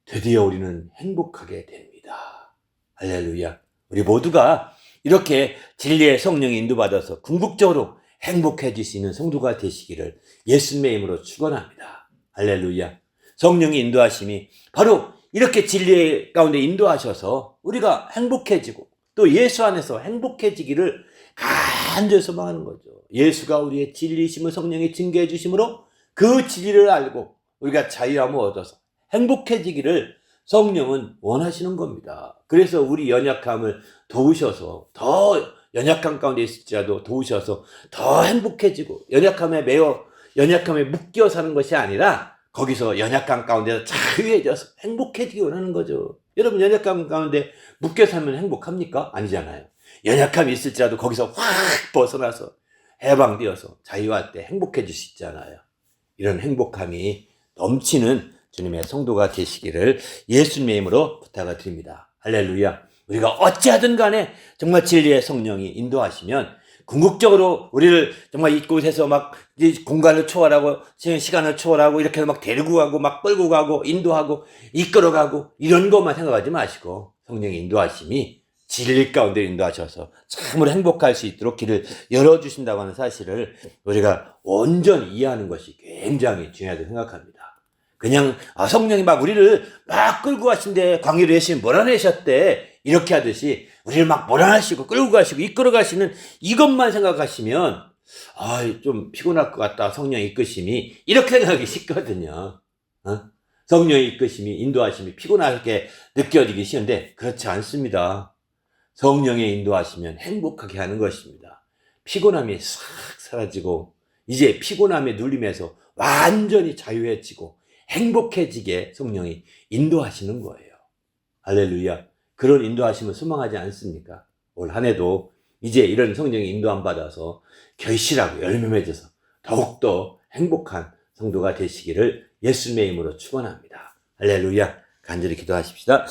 드디어 우리는 행복하게 됩니다. 할렐루야. 우리 모두가 이렇게 진리의 성령에 인도받아서 궁극적으로 행복해질 수 있는 성도가 되시기를 예수님의 이름으로 축원합니다. 할렐루야. 성령의 인도하심이 바로 이렇게 진리 가운데 인도하셔서 우리가 행복해지고 또 예수 안에서 행복해지기를 간절히 소망하는 거죠. 예수가 우리의 진리이심을 성령이 증거해 주심으로 그 진리를 알고 우리가 자유함을 얻어서 행복해지기를 성령은 원하시는 겁니다. 그래서 우리 연약함을 도우셔서, 더 연약함 가운데 있을지라도 도우셔서 더 행복해지고, 연약함에 묶여 사는 것이 아니라 거기서 연약함 가운데서 자유해져서 행복해지기 원하는 거죠. 여러분, 연약함 가운데 묶여 살면 행복합니까? 아니잖아요. 연약함이 있을지라도 거기서 확 벗어나서 해방되어서 자유할 때 행복해질 수 있잖아요. 이런 행복함이 넘치는 주님의 성도가 되시기를 예수님의 이름으로 부탁을 드립니다. 할렐루야. 우리가 어찌하든 간에 정말 진리의 성령이 인도하시면 궁극적으로 우리를 정말 이곳에서 막 공간을 초월하고 시간을 초월하고 이렇게 막 데리고 가고 막 끌고 가고 인도하고 이끌어가고 이런 것만 생각하지 마시고, 성령의 인도하심이 진리 가운데 인도하셔서 참으로 행복할 수 있도록 길을 열어주신다고 하는 사실을 우리가 온전히 이해하는 것이 굉장히 중요하다고 생각합니다. 그냥 성령이 막 우리를 막 끌고 가신데 광야로 예수님 몰아내셨대 이렇게 하듯이 우리를 막 몰아내시고 끌고 가시고 이끌어 가시는 이것만 생각하시면 좀 피곤할 것 같다. 성령의 이끄심이. 이렇게 생각하기 쉽거든요. 성령의 이끄심이, 인도하심이 피곤하게 느껴지기 쉬운데 그렇지 않습니다. 성령의 인도하시면 행복하게 하는 것입니다. 피곤함이 싹 사라지고 이제 피곤함에 눌림에서 완전히 자유해지고 행복해지게 성령이 인도하시는 거예요. 할렐루야. 그런 인도하심을 소망하지 않습니까? 올 한 해도 이제 이런 성령의 인도함 받아서 결실하고 열매 맺어서 더욱더 행복한 성도가 되시기를 예수님의 이름으로 축원합니다. 할렐루야. 간절히 기도하십시다.